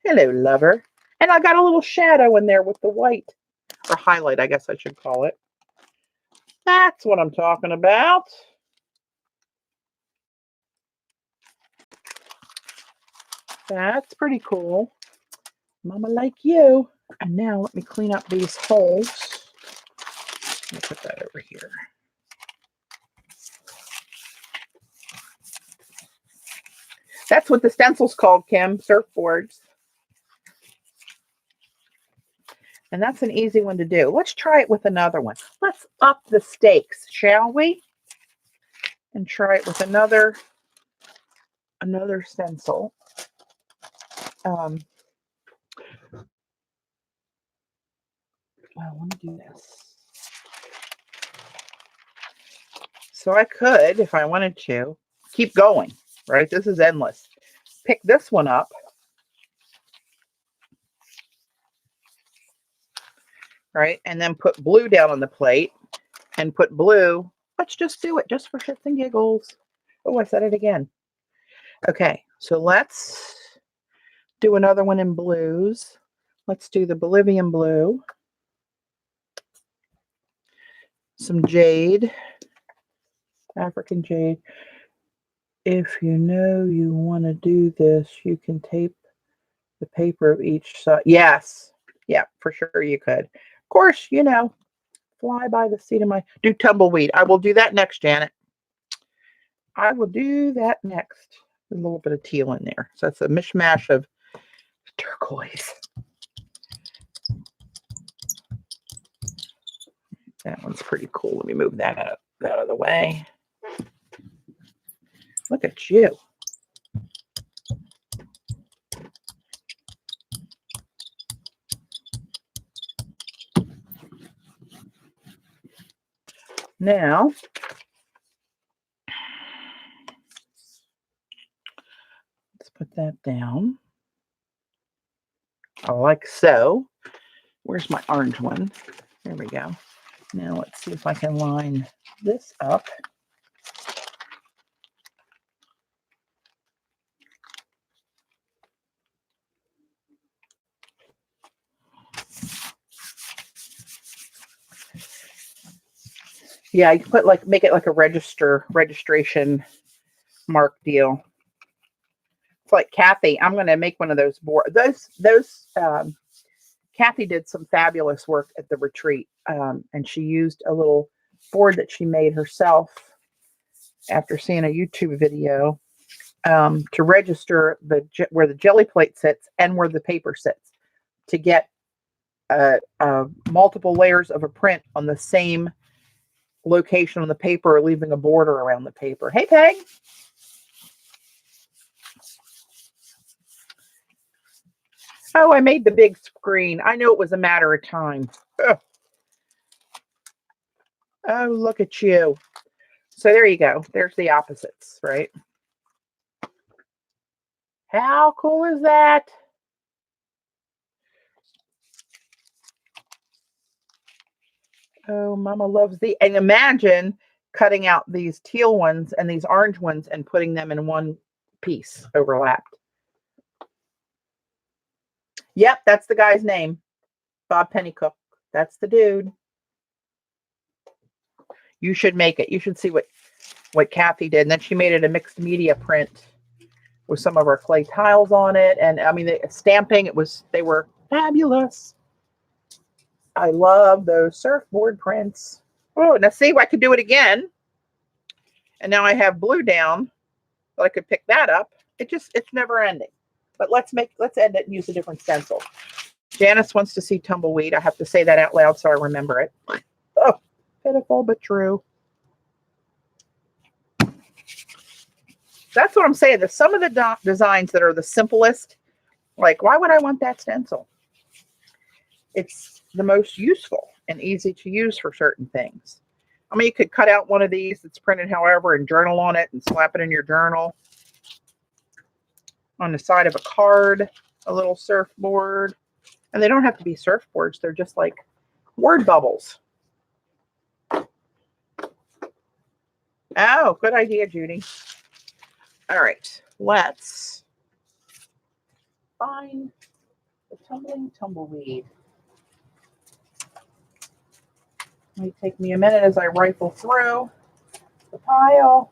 Hello, lover. And I got a little shadow in there with the white, or highlight, I guess I should call it. That's what I'm talking about. That's pretty cool. Mama like you. And now let me clean up these holes. Let me put that over here. That's what the stencil's called, Kim. Surfboards. And that's an easy one to do. Let's try it with another one. Let's up the stakes, shall we? And try it with another stencil. Well, let me do this. So I could, if I wanted to, keep going, right? This is endless. Pick this one up. Right? And then put blue down on the plate and put blue. Let's just do it just for shits and giggles. Oh, I said it again. Okay, so let's do another one in blues. Let's do the Bolivian blue. Some jade. African jade. If you know you want to do this, you can tape the paper of each side. Yes. Yeah, for sure you could. Of course, you know, fly by the seat of my... Do tumbleweed. I will do that next, Janet. I will do that next. A little bit of teal in there. So it's a mishmash of turquoise. That one's pretty cool. Let me move that out of the way. Look at you. Now, let's put that down. Like so. Where's my orange one? There we go. Now let's see if I can line this up. Yeah, you can put like, make it like a registration mark deal. looks like Kathy. I'm going to make one of those board. Kathy did some fabulous work at the retreat, and she used a little board that she made herself after seeing a YouTube video to register where the jelly plate sits and where the paper sits to get multiple layers of a print on the same location on the paper, leaving a border around the paper. Hey, Peg. Oh, I made the big screen. I knew it was a matter of time. Ugh. Oh, look at you. So there you go. There's the opposites, right? How cool is that? Oh, Mama loves the, and imagine cutting out these teal ones and these orange ones and putting them in one piece overlapped. Yep, that's the guy's name. Bob Pennycook. That's the dude. You should make it. You should see what Kathy did. And then she made it a mixed media print with some of our clay tiles on it. And I mean, the stamping, they were fabulous. I love those surfboard prints. Oh, now see, I could do it again. And now I have blue down, but I could pick that up. It's never ending. But let's end it and use a different stencil. Janice wants to see tumbleweed. I have to say that out loud so I remember it. Oh, pitiful but true. That's what I'm saying. There's some of the designs that are the simplest. Like, why would I want that stencil? It's the most useful and easy to use for certain things. I mean, you could cut out one of these that's printed however and journal on it and slap it in your journal. On the side of a card, a little surfboard. And they don't have to be surfboards. They're just like word bubbles. Oh, good idea, Judy. All right, let's find the tumbling tumbleweed. It may take me a minute as I rifle through the pile.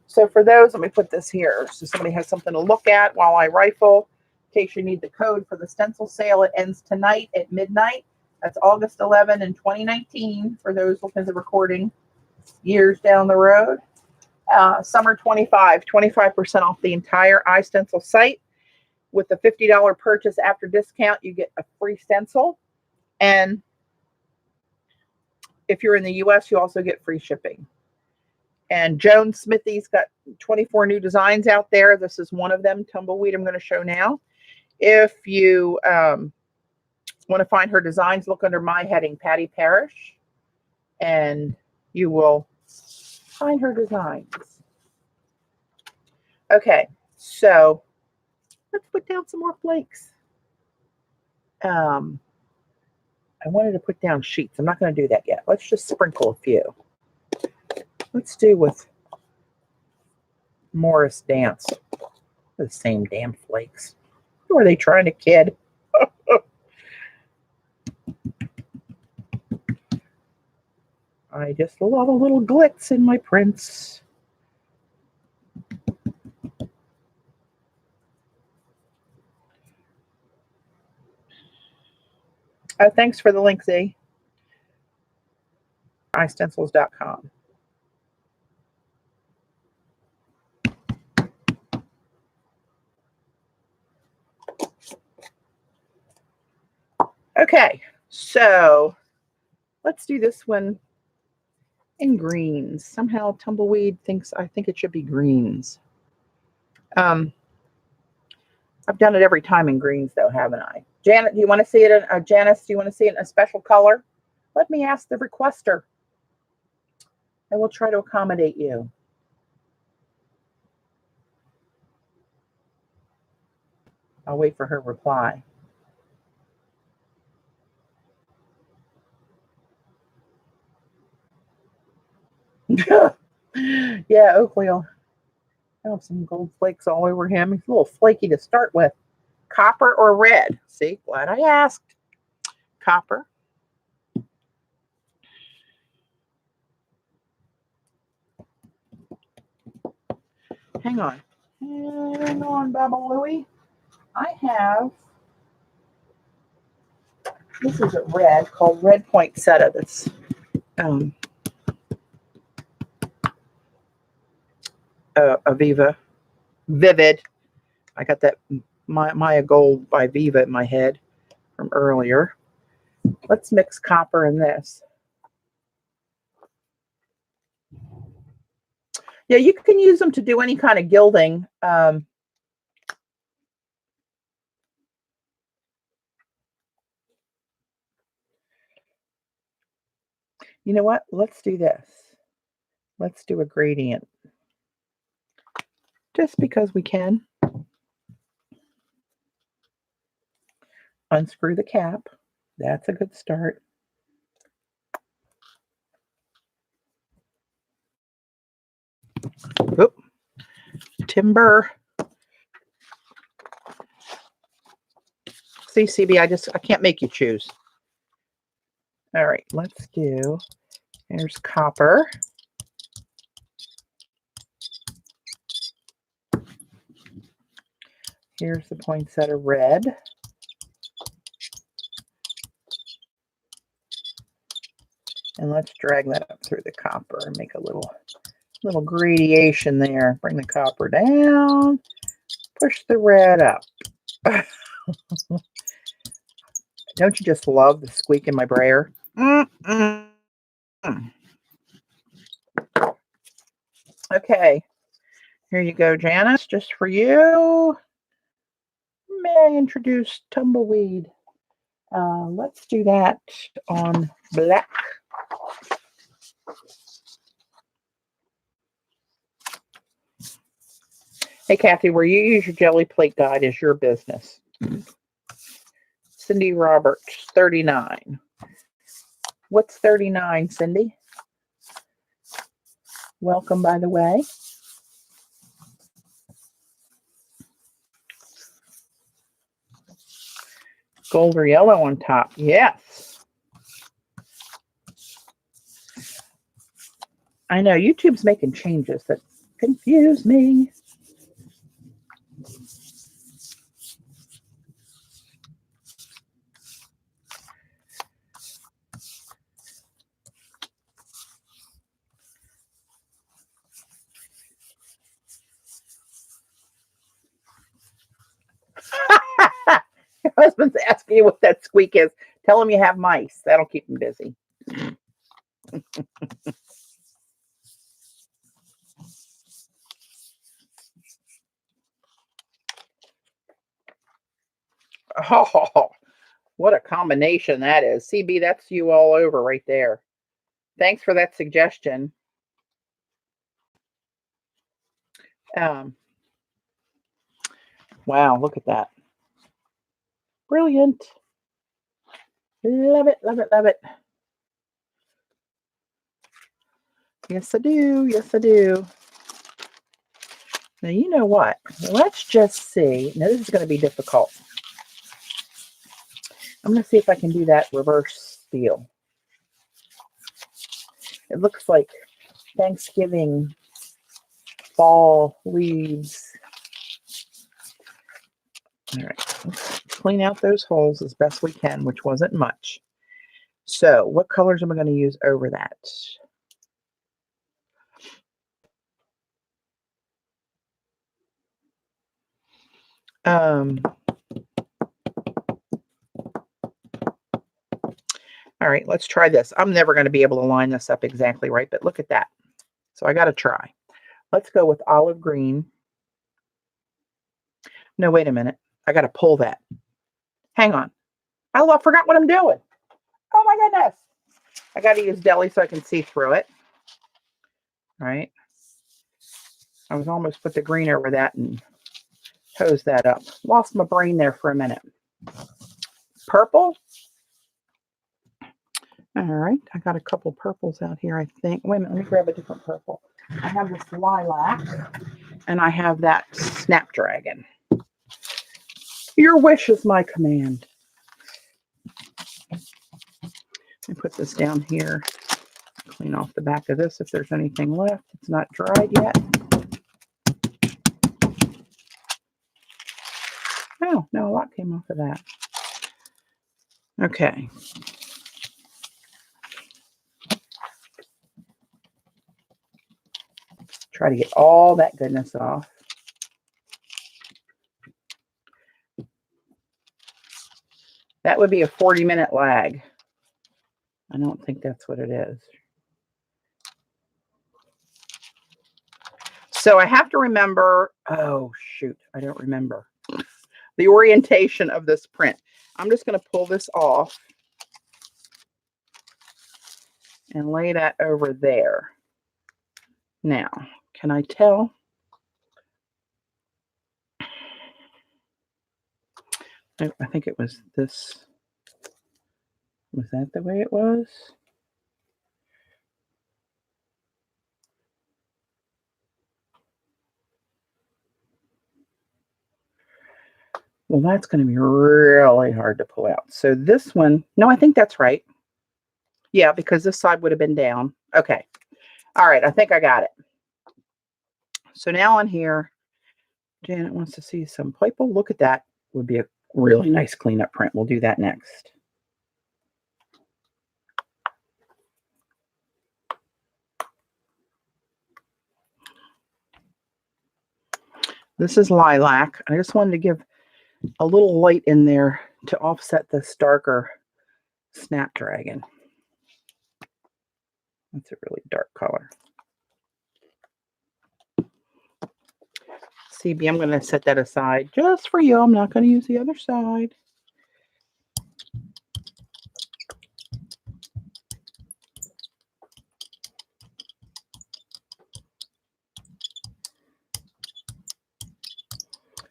So for those, let me put this here so somebody has something to look at while I rifle. In case you need the code for the stencil sale, it ends tonight at midnight. That's August 11 in 2019 for those looking at the recording years down the road. Summer 25, 25% off the entire iStencil site. With the $50 purchase after discount, you get a free stencil. And if you're in the US, you also get free shipping. And Joan Smithy's got 24 new designs out there. This is one of them, tumbleweed, I'm going to show now. If you want to find her designs, look under my heading, Patty Parrish, and you will find her designs. Okay, so let's put down some more flakes. I wanted to put down sheets. I'm not going to do that yet. Let's just sprinkle a few. Let's do with Morris Dance. The same damn flakes. Who are they trying to kid? I just love a little glitz in my prints. Oh, thanks for the link, Z. iStencils.com. Okay, so let's do this one in greens. Somehow Tumbleweed I think it should be greens. I've done it every time in greens though, haven't I? Janet, do you want to see it in Janice, do you want to see it in a special color? Let me ask the requester. I will try to accommodate you. I'll wait for her reply. Yeah, Oakley will have some gold flakes all over him. He's a little flaky to start with. Copper or red? See, glad I asked. Copper. Hang on. Hang on, Baba Louie. I have, this is a red called Red Poinsettia. That's Aviva. Vivid. I got that Maya Gold by Viva in my head from earlier. Let's mix copper in this. Yeah, you can use them to do any kind of gilding. You know what? Let's do this. Let's do a gradient. Just because we can. Unscrew the cap. That's a good start. Oop. Timber. See, CB, I can't make you choose. All right, let's do, here's copper. Here's the poinsettia red. And let's drag that up through the copper and make a little gradation there. Bring the copper down, push the red up. Don't you just love the squeak in my brayer? Okay, here you go, Janice, just for you. May I introduce Tumbleweed? Let's do that on black. Hey, Kathy, where you use your jelly plate guide is your business. Cindy Roberts, 39. What's 39, Cindy? Welcome, by the way. Gold or yellow on top. Yes. I know YouTube's making changes that confuse me. Your husband's asking you what that squeak is. Tell him you have mice. That'll keep him busy. Oh, what a combination that is. CB, that's you all over right there. Thanks for that suggestion. Wow, look at that. Brilliant. Love it, love it, love it. Yes, I do. Yes, I do. Now, you know what? Let's just see. Now, this is going to be difficult. I'm going to see if I can do that reverse steel. It looks like Thanksgiving fall leaves. All right, let's clean out those holes as best we can, which wasn't much. So what colors am I going to use over that? All right, let's try this. I'm never going to be able to line this up exactly right, but look at that. So I got to try. Let's go with olive green. No, wait a minute. I got to pull that. Hang on. I forgot what I'm doing. Oh my goodness. I got to use deli so I can see through it. All right. I was almost put the green over that and hose that up. Lost my brain there for a minute. Purple. All right. I got a couple purples out here, I think. Wait a minute. Let me grab a different purple. I have this lilac and I have that snapdragon. Your wish is my command. Let me put this down here. Clean off the back of this if there's anything left. It's not dried yet. no, a lot came off of that. Okay. Try to get all that goodness off. That would be a 40-minute lag. I don't think that's what it is. So I have to remember, oh shoot, I don't remember the orientation of this print. I'm just going to pull this off and lay that over there. Now, can I tell? I think it was this. Was that the way it was? Well, that's going to be really hard to pull out. So this one, no, I think that's right. Yeah, because this side would have been down. Okay. All right, I think I got it. So now on here, Janet wants to see some purple. Look at that. Would be a really nice cleanup print. We'll do that next. This is lilac. I just wanted to give a little light in there to offset this darker Snapdragon. That's a really dark color. CB, I'm going to set that aside just for you. I'm not going to use the other side.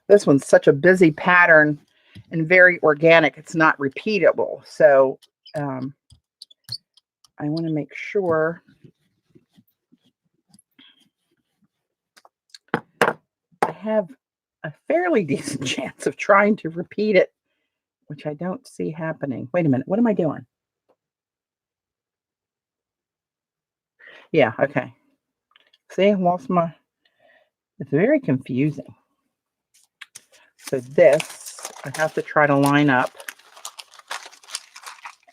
This one's such a busy pattern and very organic. It's not repeatable. So I want to make sure I have a fairly decent chance of trying to repeat it, which I don't see happening. Wait a minute. What am I doing? Yeah, okay. See, I lost my... It's very confusing. So this, I have to try to line up.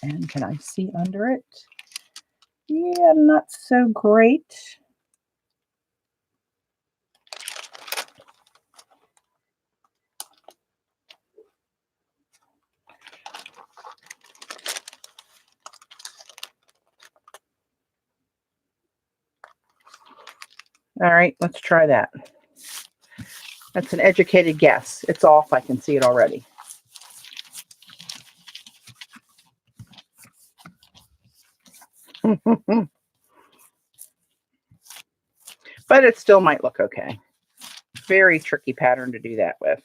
And can I see under it? Yeah, not so great. All right, let's try that. That's an educated guess. It's off. I can see it already. But it still might look okay. Very tricky pattern to do that with.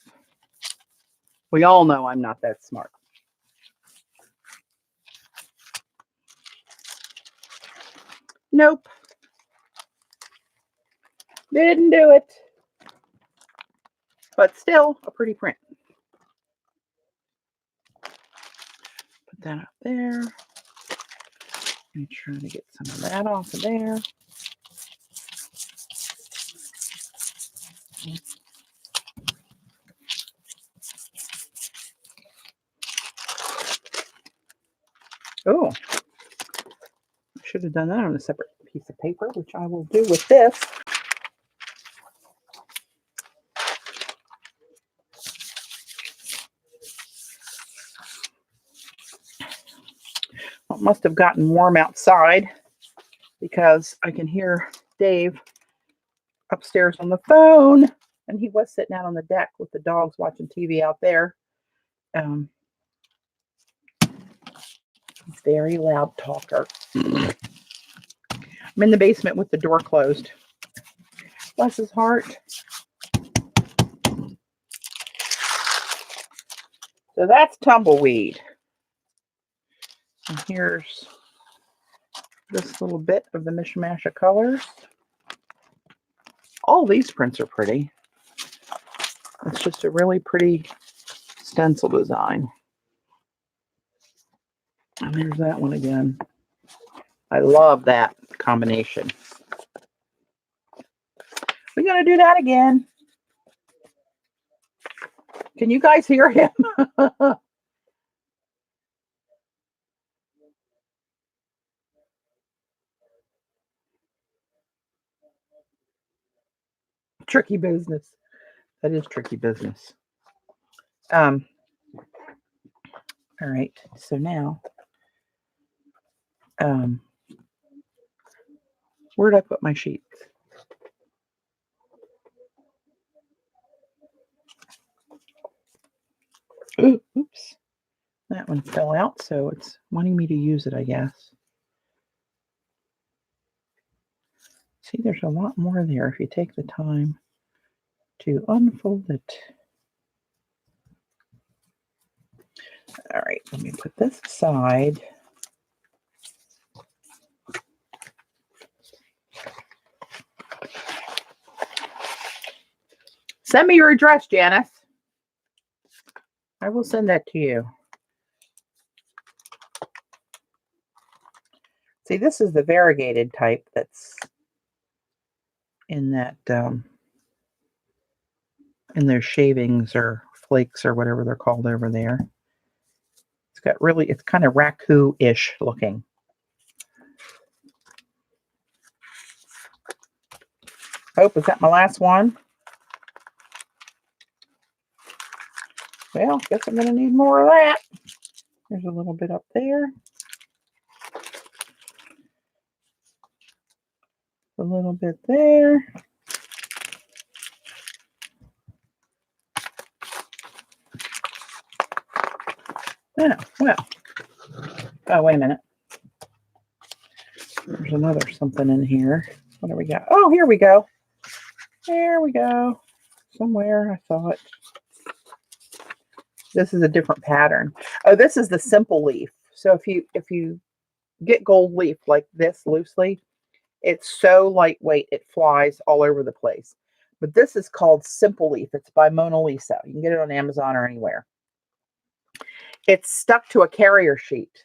We all know I'm not that smart. Nope. Didn't do it. But still a pretty print. Put that up there. Let me try to get some of that off of there. Oh, I should have done that on a separate piece of paper, which I will do with this. Well, it must have gotten warm outside because I can hear Dave upstairs on the phone, and he was sitting out on the deck with the dogs watching TV out there. Very loud talker. I'm in the basement with the door closed. Bless his heart. So that's tumbleweed. And here's this little bit of the mishmash of colors. All these prints are pretty. It's just a really pretty stencil design. And there's that one again. I love that combination. We're going to do that again. Can you guys hear him? Tricky business. That is tricky business. All right. So now, where did I put my sheets? Oops. That one fell out, so it's wanting me to use it, I guess. See, there's a lot more there if you take the time to unfold it. All right, let me put this aside. Send me your address, Janice. I will send that to you. See, this is the variegated type that's in that, in their shavings or flakes or whatever they're called over there. It's got really, it's kind of raku-ish looking. Oh, is that my last one? Well, guess I'm going to need more of that. There's a little bit up there. A little bit there. Oh, well. Oh, wait a minute. There's another something in here. What do we got? Oh, here we go. There we go. Somewhere I saw it. This is a different pattern. Oh, this is the simple leaf. So if you get gold leaf like this loosely, it's so lightweight it flies all over the place. But this is called Simple Leaf. It's by Mona Lisa. You can get it on Amazon or anywhere. It's stuck to a carrier sheet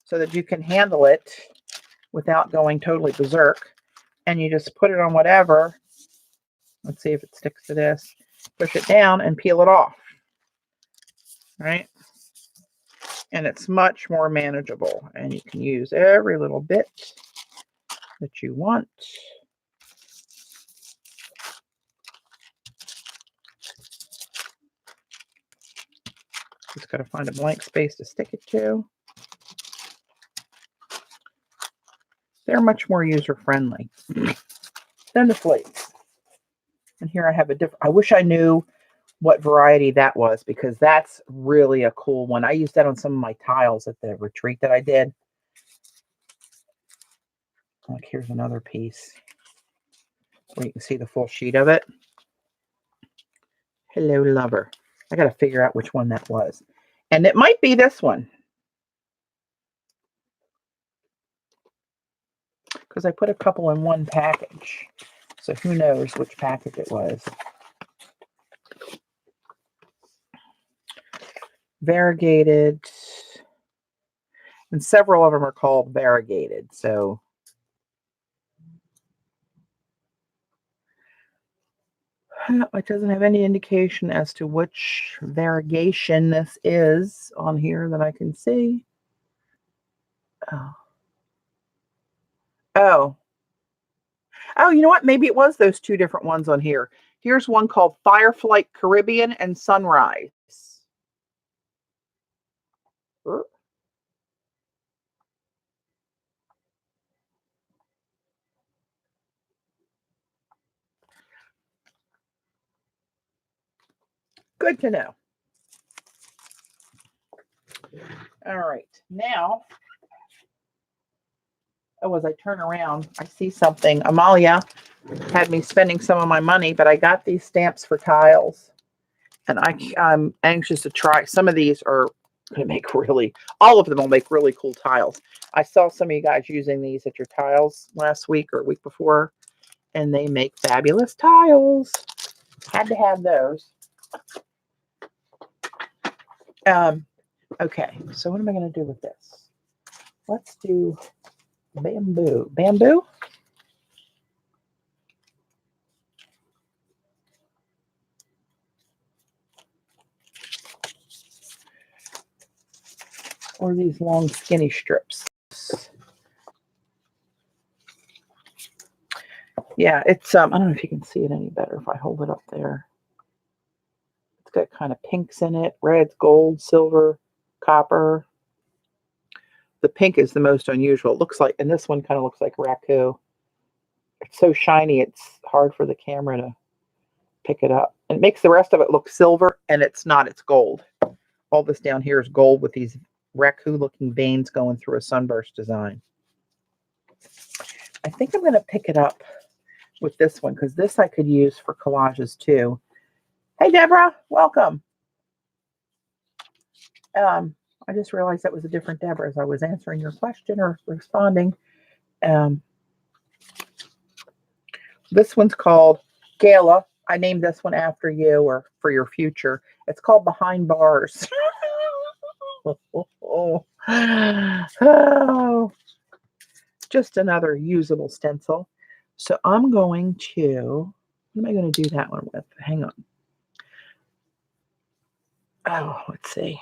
so that you can handle it without going totally berserk. And you just put it on whatever. Let's see if it sticks to this. Push it down and peel it off. Right? And it's much more manageable. And you can use every little bit that you want. Just got to find a blank space to stick it to. They're much more user-friendly than the flakes. And here I have a different, I wish I knew what variety that was, because that's really a cool one. I used that on some of my tiles at the retreat that I did. Like, here's another piece where you can see the full sheet of it. Hello, lover. I got to figure out which one that was. And it might be this one, because I put a couple in one package. So who knows which package it was. Variegated. And several of them are called variegated. So it doesn't have any indication as to which variegation this is on here that I can see. Oh, you know what? Maybe it was those two different ones on here. Here's one called Fireflight Caribbean and Sunrise. Good to know. All right. Now, as I turn around, I see something. Amalia had me spending some of my money, but I got these stamps for tiles. And I'm anxious to try. Some of these are going to make all of them will make really cool tiles. I saw some of you guys using these at your tiles last week or week before, and they make fabulous tiles. Had to have those. Okay, so what am I going to do with this? Let's do bamboo. Bamboo? or these long skinny strips. Yeah, it's I don't know if you can see it any better if I hold it up there. It's got kind of pinks in it, reds, gold, silver, copper. The pink is the most unusual. It looks like, and this one kind of looks like raccoon. It's so shiny, it's hard for the camera to pick it up. And it makes the rest of it look silver, and it's not, it's gold. All this down here is gold with these raccoon-looking veins going through a sunburst design. I think I'm going to pick it up with this one, because this I could use for collages too. Hey, Deborah, welcome. I just realized that was a different Deborah as I was answering your question or responding. This one's called Gala. I named this one after you or for your future. It's called Behind Bars. Oh. Just another usable stencil. So I'm going to, what am I going to do that one with? Hang on. Oh, let's see.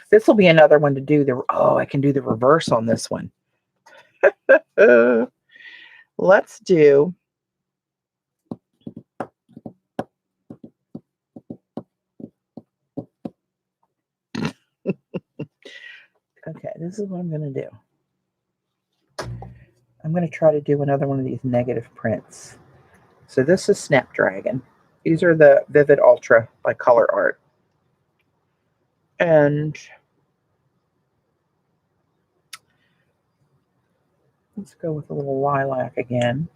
This will be another one to do the, I can do the reverse on this one. Let's do, okay, this is what I'm going to do. I'm going to try to do another one of these negative prints. So this is Snapdragon. These are the Vivid Ultra by Color Art. And let's go with a little lilac again.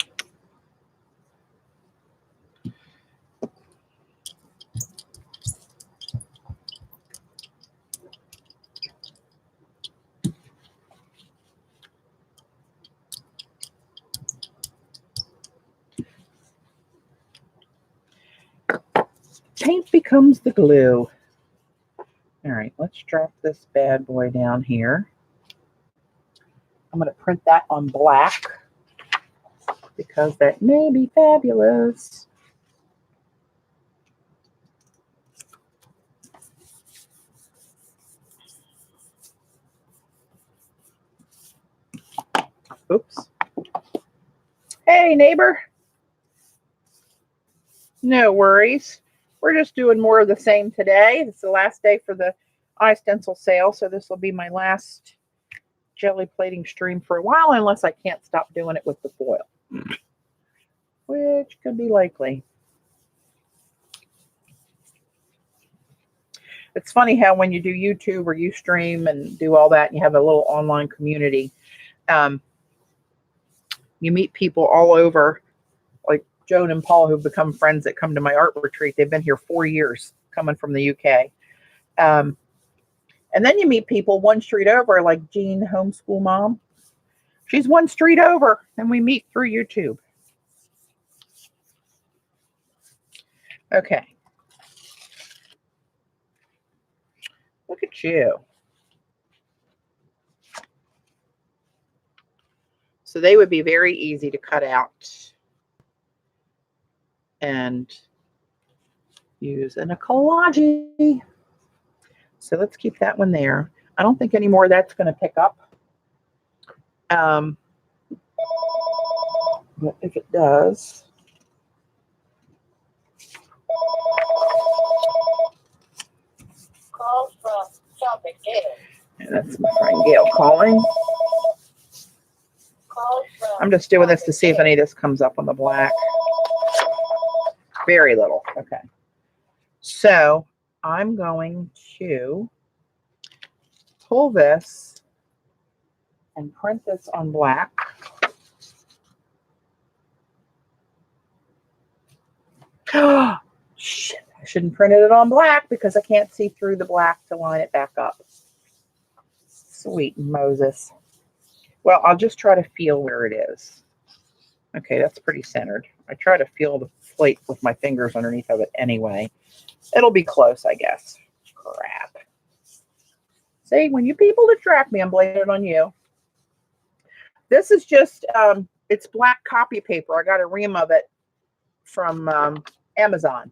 Paint becomes the glue. All right, let's drop this bad boy down here. I'm going to print that on black because that may be fabulous. Oops. Hey, neighbor. No worries. We're just doing more of the same today. It's the last day for the iStencil sale, so this will be my last jelly plating stream for a while, unless I can't stop doing it with the foil, which could be likely. It's funny how when you do YouTube or you stream and do all that, and you have a little online community, you meet people all over, like Joan and Paul, who've become friends that come to my art retreat. They've been here 4 years, coming from the UK. And then you meet people one street over, like Jean, homeschool mom. She's one street over, and we meet through YouTube. Okay. Look at you. So they would be very easy to cut out and use in a collage. So let's keep that one there. I don't think any more of that's going to pick up. But if it does, call from Shopping Gail. And that's my friend Gail calling. I'm just doing this to see if any of this comes up on the black. Very little. Okay. So I'm going to pull this and print this on black. Oh, shit. I shouldn't print it on black because I can't see through the black to line it back up. Sweet Moses. Well, I'll just try to feel where it is. Okay, that's pretty centered. I try to feel the plate with my fingers underneath of it anyway. It'll be close, I guess. Crap. See, when you people distract me, I'm blaming it on you. This is just, it's black copy paper. I got a ream of it from Amazon.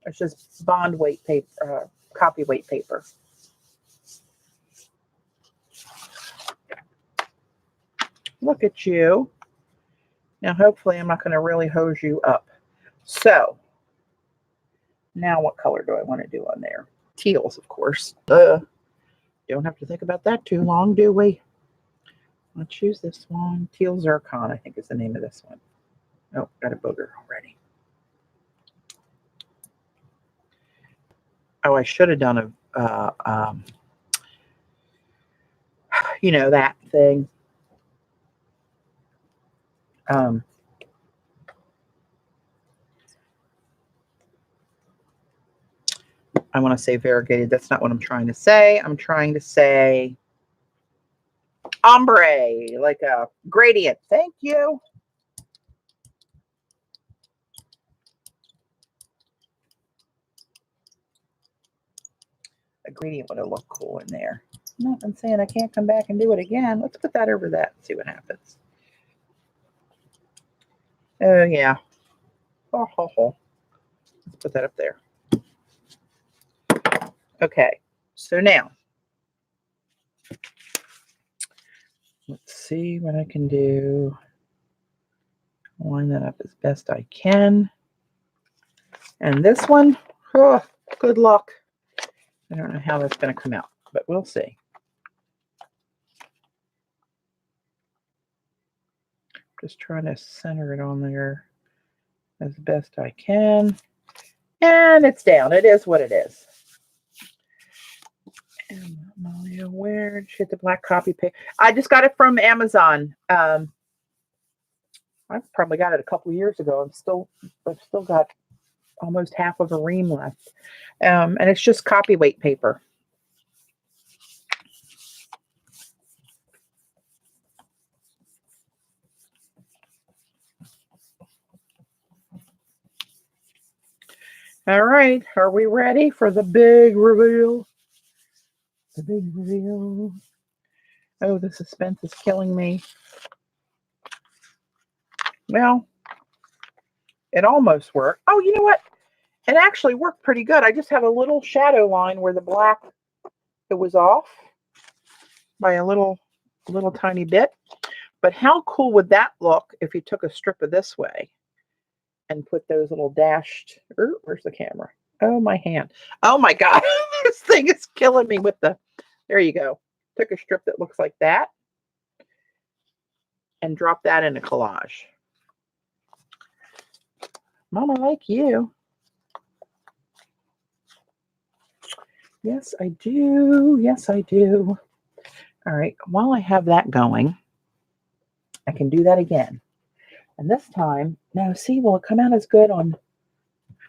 It's just bond weight paper, copyweight paper. Look at you. Now, hopefully, I'm not going to really hose you up. So, now what color do I want to do on there? Teals, of course. Don't have to think about that too long, do we? Let's choose this one. Teal Zircon, I think is the name of this one. Oh, got a booger already. Oh, I should have done a, you know, that thing. I want to say variegated. That's not what I'm trying to say. I'm trying to say ombre, like a gradient. Thank you. A gradient would have looked cool in there. No, I'm saying I can't come back and do it again. Let's put that over that and see what happens. Oh, yeah. Oh, ho, ho. Let's put that up there. Okay, so now let's see what I can do. Line that up as best I can. And this one, oh, good luck. I don't know how that's going to come out, but we'll see. Just trying to center it on there as best I can. And it's down. It is what it is. And Malia, where did you get the black copy paper? I just got it from Amazon. I probably got it a couple years ago. I've still got almost half of a ream left. And it's just copyweight paper. All right, are we ready for the big reveal? The big reveal. Oh, the suspense is killing me. Well, it almost worked. Oh, you know what? It actually worked pretty good. I just have a little shadow line where the black, it was off by a little tiny bit. But how cool would that look if you took a strip of this way and put those little dashed, where's the camera? Oh, my hand. Oh my God, this thing is killing me with the, there you go. Took a strip that looks like that and drop that in a collage. Mama, like you. Yes, I do. Yes, I do. All right, while I have that going, I can do that again. And this time, now see, will it come out as good on,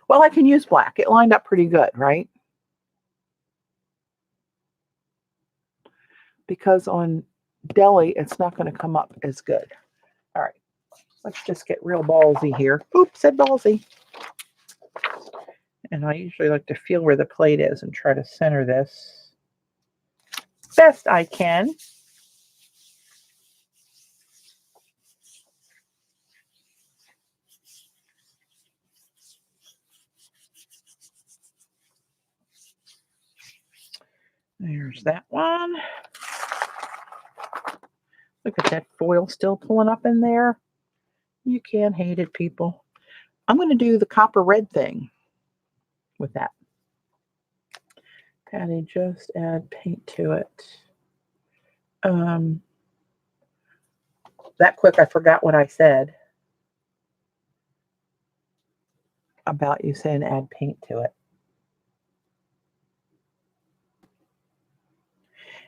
well, I can use black. It lined up pretty good, right? Because on deli, it's not going to come up as good. All right, let's just get real ballsy here. Oops, said ballsy. And I usually like to feel where the plate is and try to center this best I can. There's that one. Look at that foil still pulling up in there. You can't hate it, people. I'm going to do the copper red thing with that. Patty, just add paint to it. That quick, I forgot what I said about you saying add paint to it.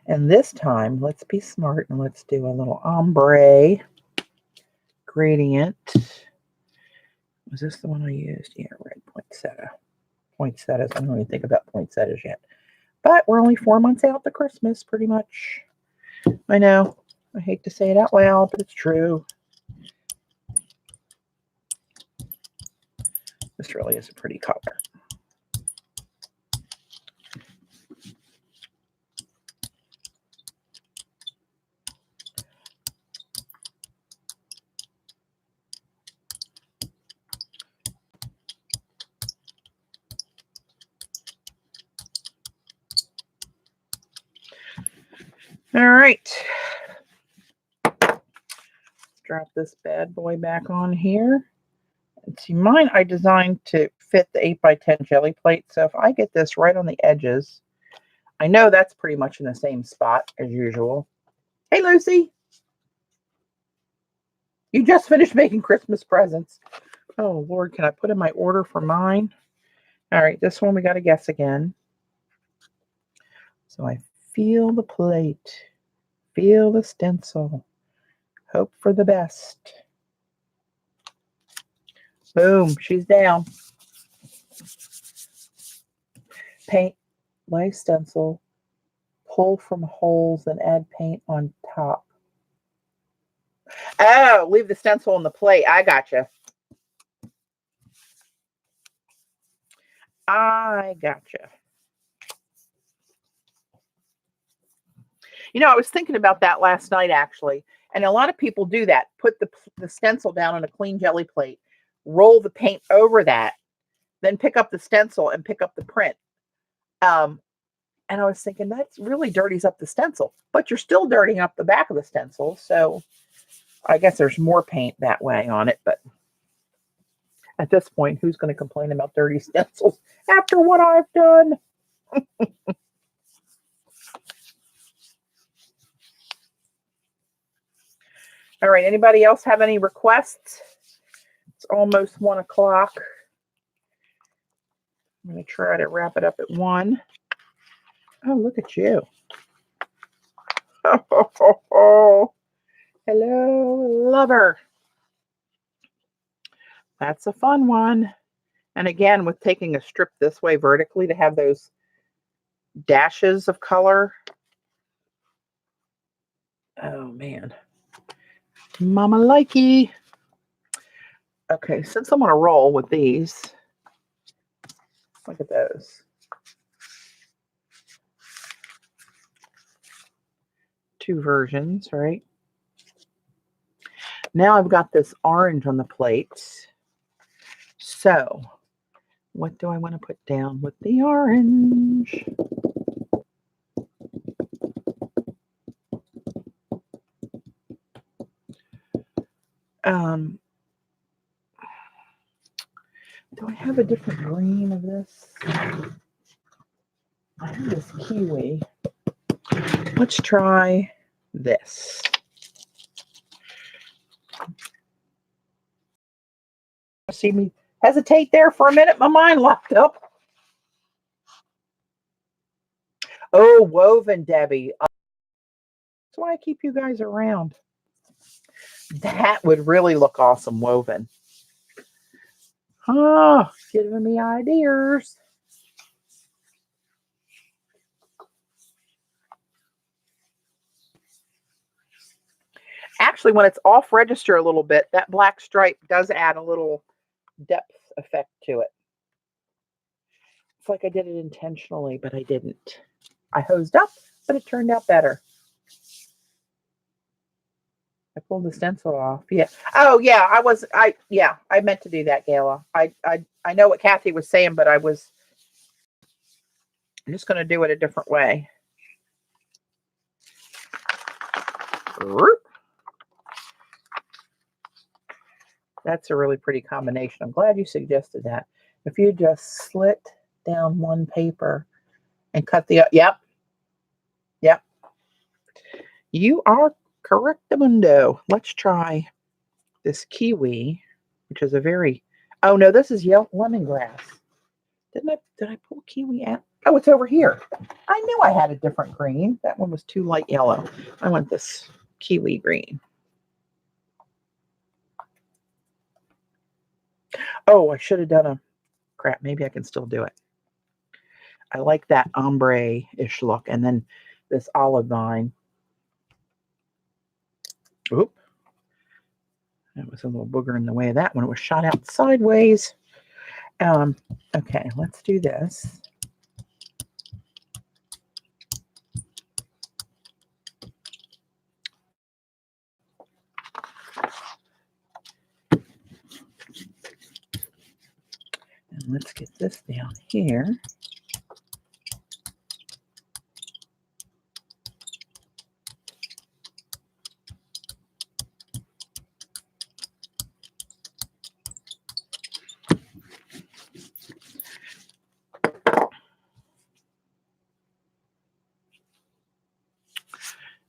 And this time, let's be smart and let's do a little ombre gradient. Was this the one I used? Yeah, red poinsettia. Poinsettias. I don't even think about poinsettias yet. But we're only 4 months out to Christmas, pretty much. I know. I hate to say it out loud, but it's true. This really is a pretty color. All right. Drop this bad boy back on here. And see, mine I designed to fit the 8x10 jelly plate. So if I get this right on the edges, I know that's pretty much in the same spot as usual. Hey, Lucy. You just finished making Christmas presents. Oh, Lord, can I put in my order for mine? All right, this one we got to guess again. So I feel the plate, feel the stencil, hope for the best. Boom, she's down. Paint, lay stencil, pull from holes and add paint on top. Oh, leave the stencil on the plate. I gotcha. I gotcha. You know, I was thinking about that last night, actually. And a lot of people do that. Put the stencil down on a clean jelly plate, roll the paint over that, then pick up the stencil and pick up the print. And I was thinking, that really dirties up the stencil. But you're still dirtying up the back of the stencil. So I guess there's more paint that way on it. But at this point, who's going to complain about dirty stencils after what I've done? All right, anybody else have any requests? It's almost 1 o'clock. I'm going to try to wrap it up at 1. Oh, look at you. Oh, hello, lover. That's a fun one. And again, with taking a strip this way vertically to have those dashes of color. Oh, man. Mama likey. Okay, since I'm on a roll with these, look at those. 2 versions, right? Now I've got this orange on the plate. So, what do I want to put down with the orange? Do I have a different green of this? I have this kiwi. Let's try this. See me hesitate there for a minute? My mind locked up. Oh, woven, Debbie. That's why I keep you guys around. That would really look awesome woven. Oh, giving me ideas. Actually, when it's off register a little bit, that black stripe does add a little depth effect to it. It's like I did it intentionally, but I didn't. I hosed up, but it turned out better. I pulled the stencil off. Yeah. Oh, yeah. I meant to do that, Gayla. I know what Kathy was saying, but I'm just going to do it a different way. That's a really pretty combination. I'm glad you suggested that. If you just slit down one paper and cut the, yep. You are correctamundo. Let's try this kiwi, which is a very, oh no, this is lemongrass. Did I pull kiwi out? Oh, it's over here. I knew I had a different green. That one was too light yellow. I want this kiwi green. Oh, I should have done crap. Maybe I can still do it. I like that ombre-ish look. And then this olive vine. Oop. That was a little booger in the way of that one. It was shot out sideways. Okay, let's do this. And let's get this down here.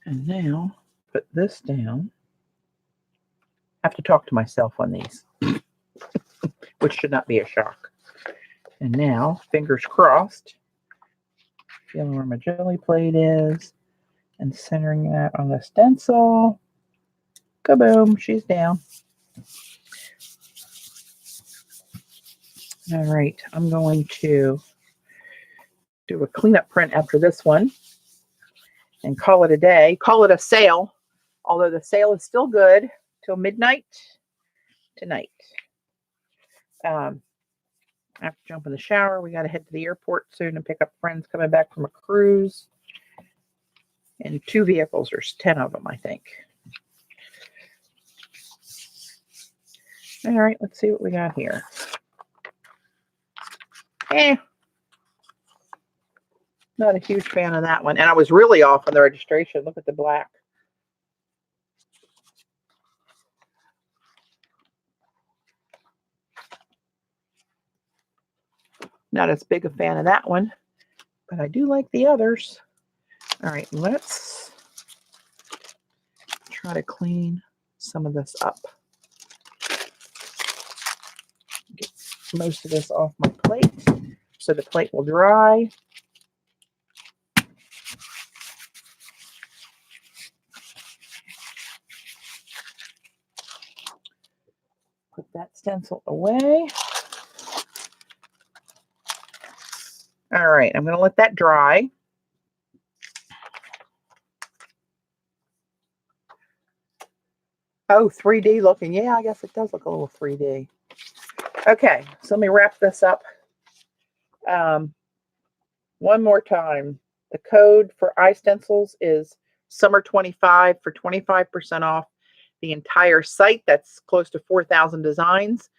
And now put this down. I have to talk to myself on these, which should not be a shock. And now, fingers crossed, feeling where my jelly plate is and centering that on the stencil. Kaboom, she's down. All right, I'm going to do a cleanup print after this one and call it a day. Call it a sale, although the sale is still good till midnight tonight. I have to jump in the shower. We got to head to the airport soon and pick up friends coming back from a cruise. And 2 vehicles, there's 10 of them, I think. All right, let's see what we got here. Not a huge fan of that one. And I was really off on the registration. Look at the black. Not as big a fan of that one, but I do like the others. All right, let's try to clean some of this up. Get most of this off my plate so the plate will dry. Put that stencil away. All right, I'm going to let that dry. Oh, 3D looking. Yeah, I guess it does look a little 3D. Okay, so let me wrap this up. One more time. The code for iStencils is SUMMER25 for 25% off the entire site. That's close to 4,000 designs.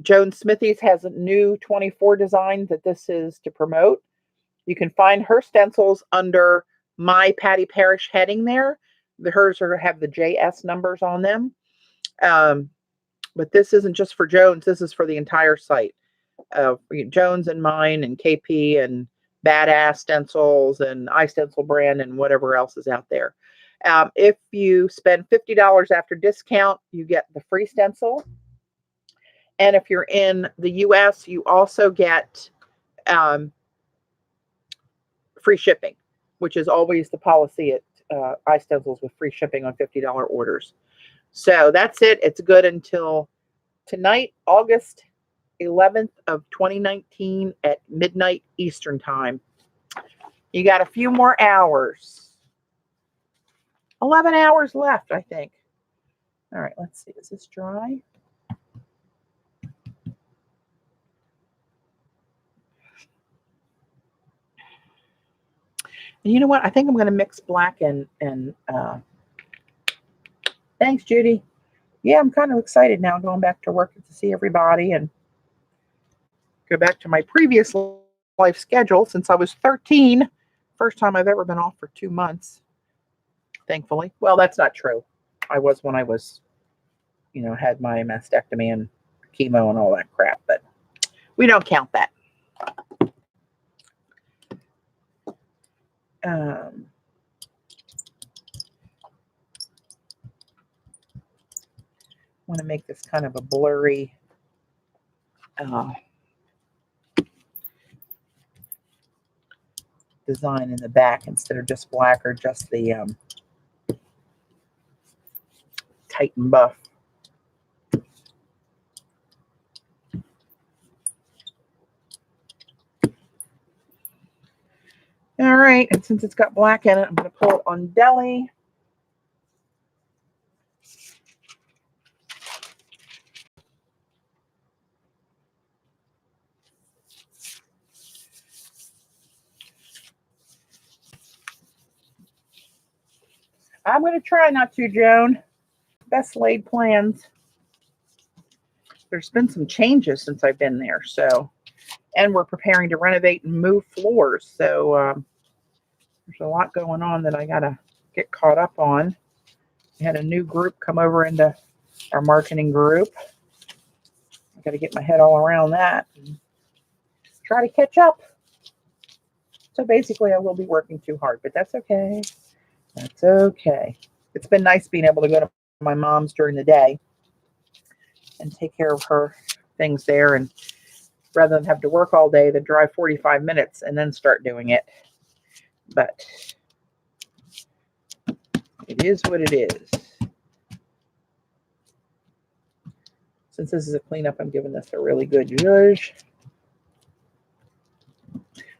Joan Smithies has a new 24 designs that this is to promote. You can find her stencils under My Patty Parish heading there. Hers have the JS numbers on them. But this isn't just for Jones. This is for the entire site. Jones and mine and KP and Badass Stencils and iStencil brand and whatever else is out there. If you spend $50 after discount, you get the free stencil. And if you're in the US, you also get free shipping, which is always the policy at iStencils with free shipping on $50 orders. So that's it. It's good until tonight, August 11th of 2019 at midnight Eastern time. You got a few more hours. 11 hours left, I think. All right, let's see. Is this dry? And you know what? I think I'm going to mix black and thanks, Judy. Yeah, I'm kind of excited now going back to work to see everybody and go back to my previous life schedule since I was 13. First time I've ever been off for 2 months, thankfully. Well, that's not true. I was when I was, had my mastectomy and chemo and all that crap, but we don't count that. Want to make this kind of a blurry design in the back instead of just black or just the Titan buff. All right, and since it's got black in it, I'm going to pull it on deli. I'm going to try not to, Joan. Best laid plans. There's been some changes since I've been there, and we're preparing to renovate and move floors, so there's a lot going on that I got to get caught up on. We had a new group come over into our marketing group. I got to get my head all around that and try to catch up. So basically, I will be working too hard, but that's okay. That's okay. It's been nice being able to go to my mom's during the day and take care of her things there, and rather than have to work all day, then drive 45 minutes and then start doing it. But it is what it is. Since this is a cleanup, I'm giving this a really good zhuzh.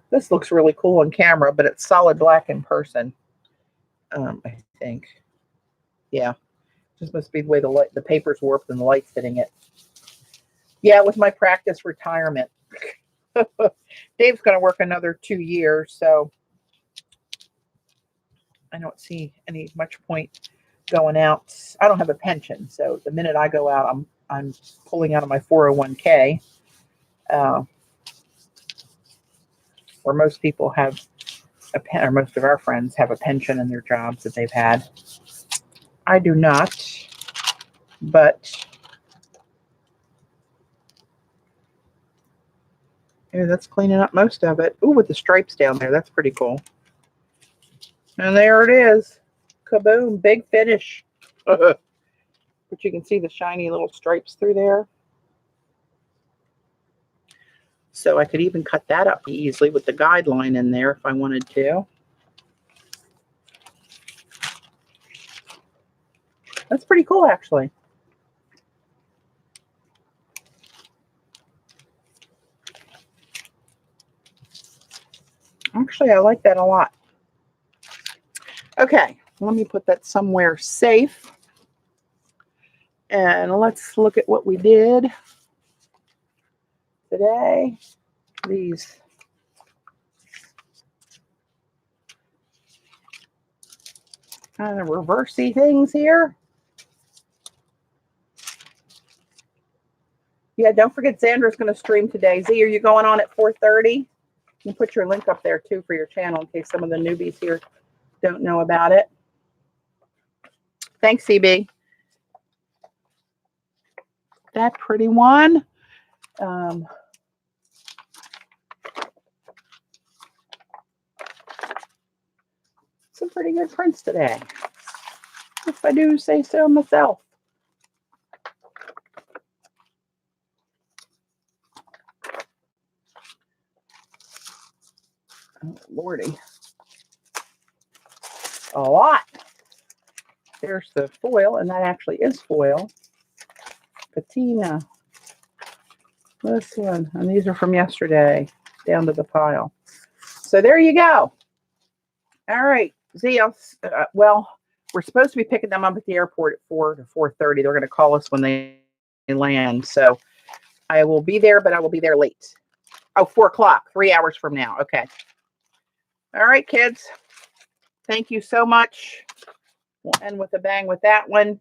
This looks really cool on camera, but it's solid black in person. I think. Yeah. Just must be the way the paper's warped and the light's hitting it. Yeah, it was my practice retirement. Dave's going to work another 2 years, so I don't see much point going out. I don't have a pension, so the minute I go out, I'm pulling out of my 401k, where most people have or most of our friends have a pension in their jobs that they've had. I do not, but yeah, that's cleaning up most of it. Ooh, with the stripes down there, that's pretty cool. And there it is. Kaboom, big finish. But you can see the shiny little stripes through there. So I could even cut that up easily with the guideline in there if I wanted to. That's pretty cool, actually. Actually, I like that a lot. Okay, let me put that somewhere safe. And let's look at what we did today. These kind of reversey things here. Yeah, don't forget Xandra's going to stream today. Z, are you going on at 4:30? You can put your link up there too for your channel in case some of the newbies here don't know about it. Thanks, CB. That pretty one. Some pretty good prints today, if I do say so myself. Oh, Lordy. A lot. There's the foil, and that actually is foil. Patina. This one. And these are from yesterday, down to the pile. So there you go. All right. Z, well, we're supposed to be picking them up at the airport at 4 to 4:30. They're going to call us when they land. So I will be there, but I will be there late. Oh, 4 o'clock, 3 hours from now. Okay. All right, kids. Thank you so much. We'll end with a bang with that one.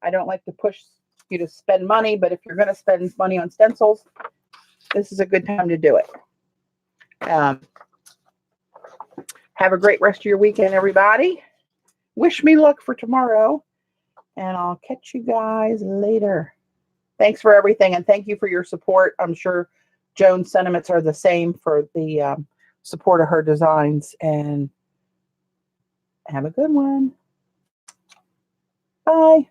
I don't like to push you to spend money, but if you're going to spend money on stencils, this is a good time to do it. Have a great rest of your weekend, everybody. Wish me luck for tomorrow, and I'll catch you guys later. Thanks for everything, and thank you for your support. I'm sure Joan's sentiments are the same for the support of her designs, and have a good one. Bye.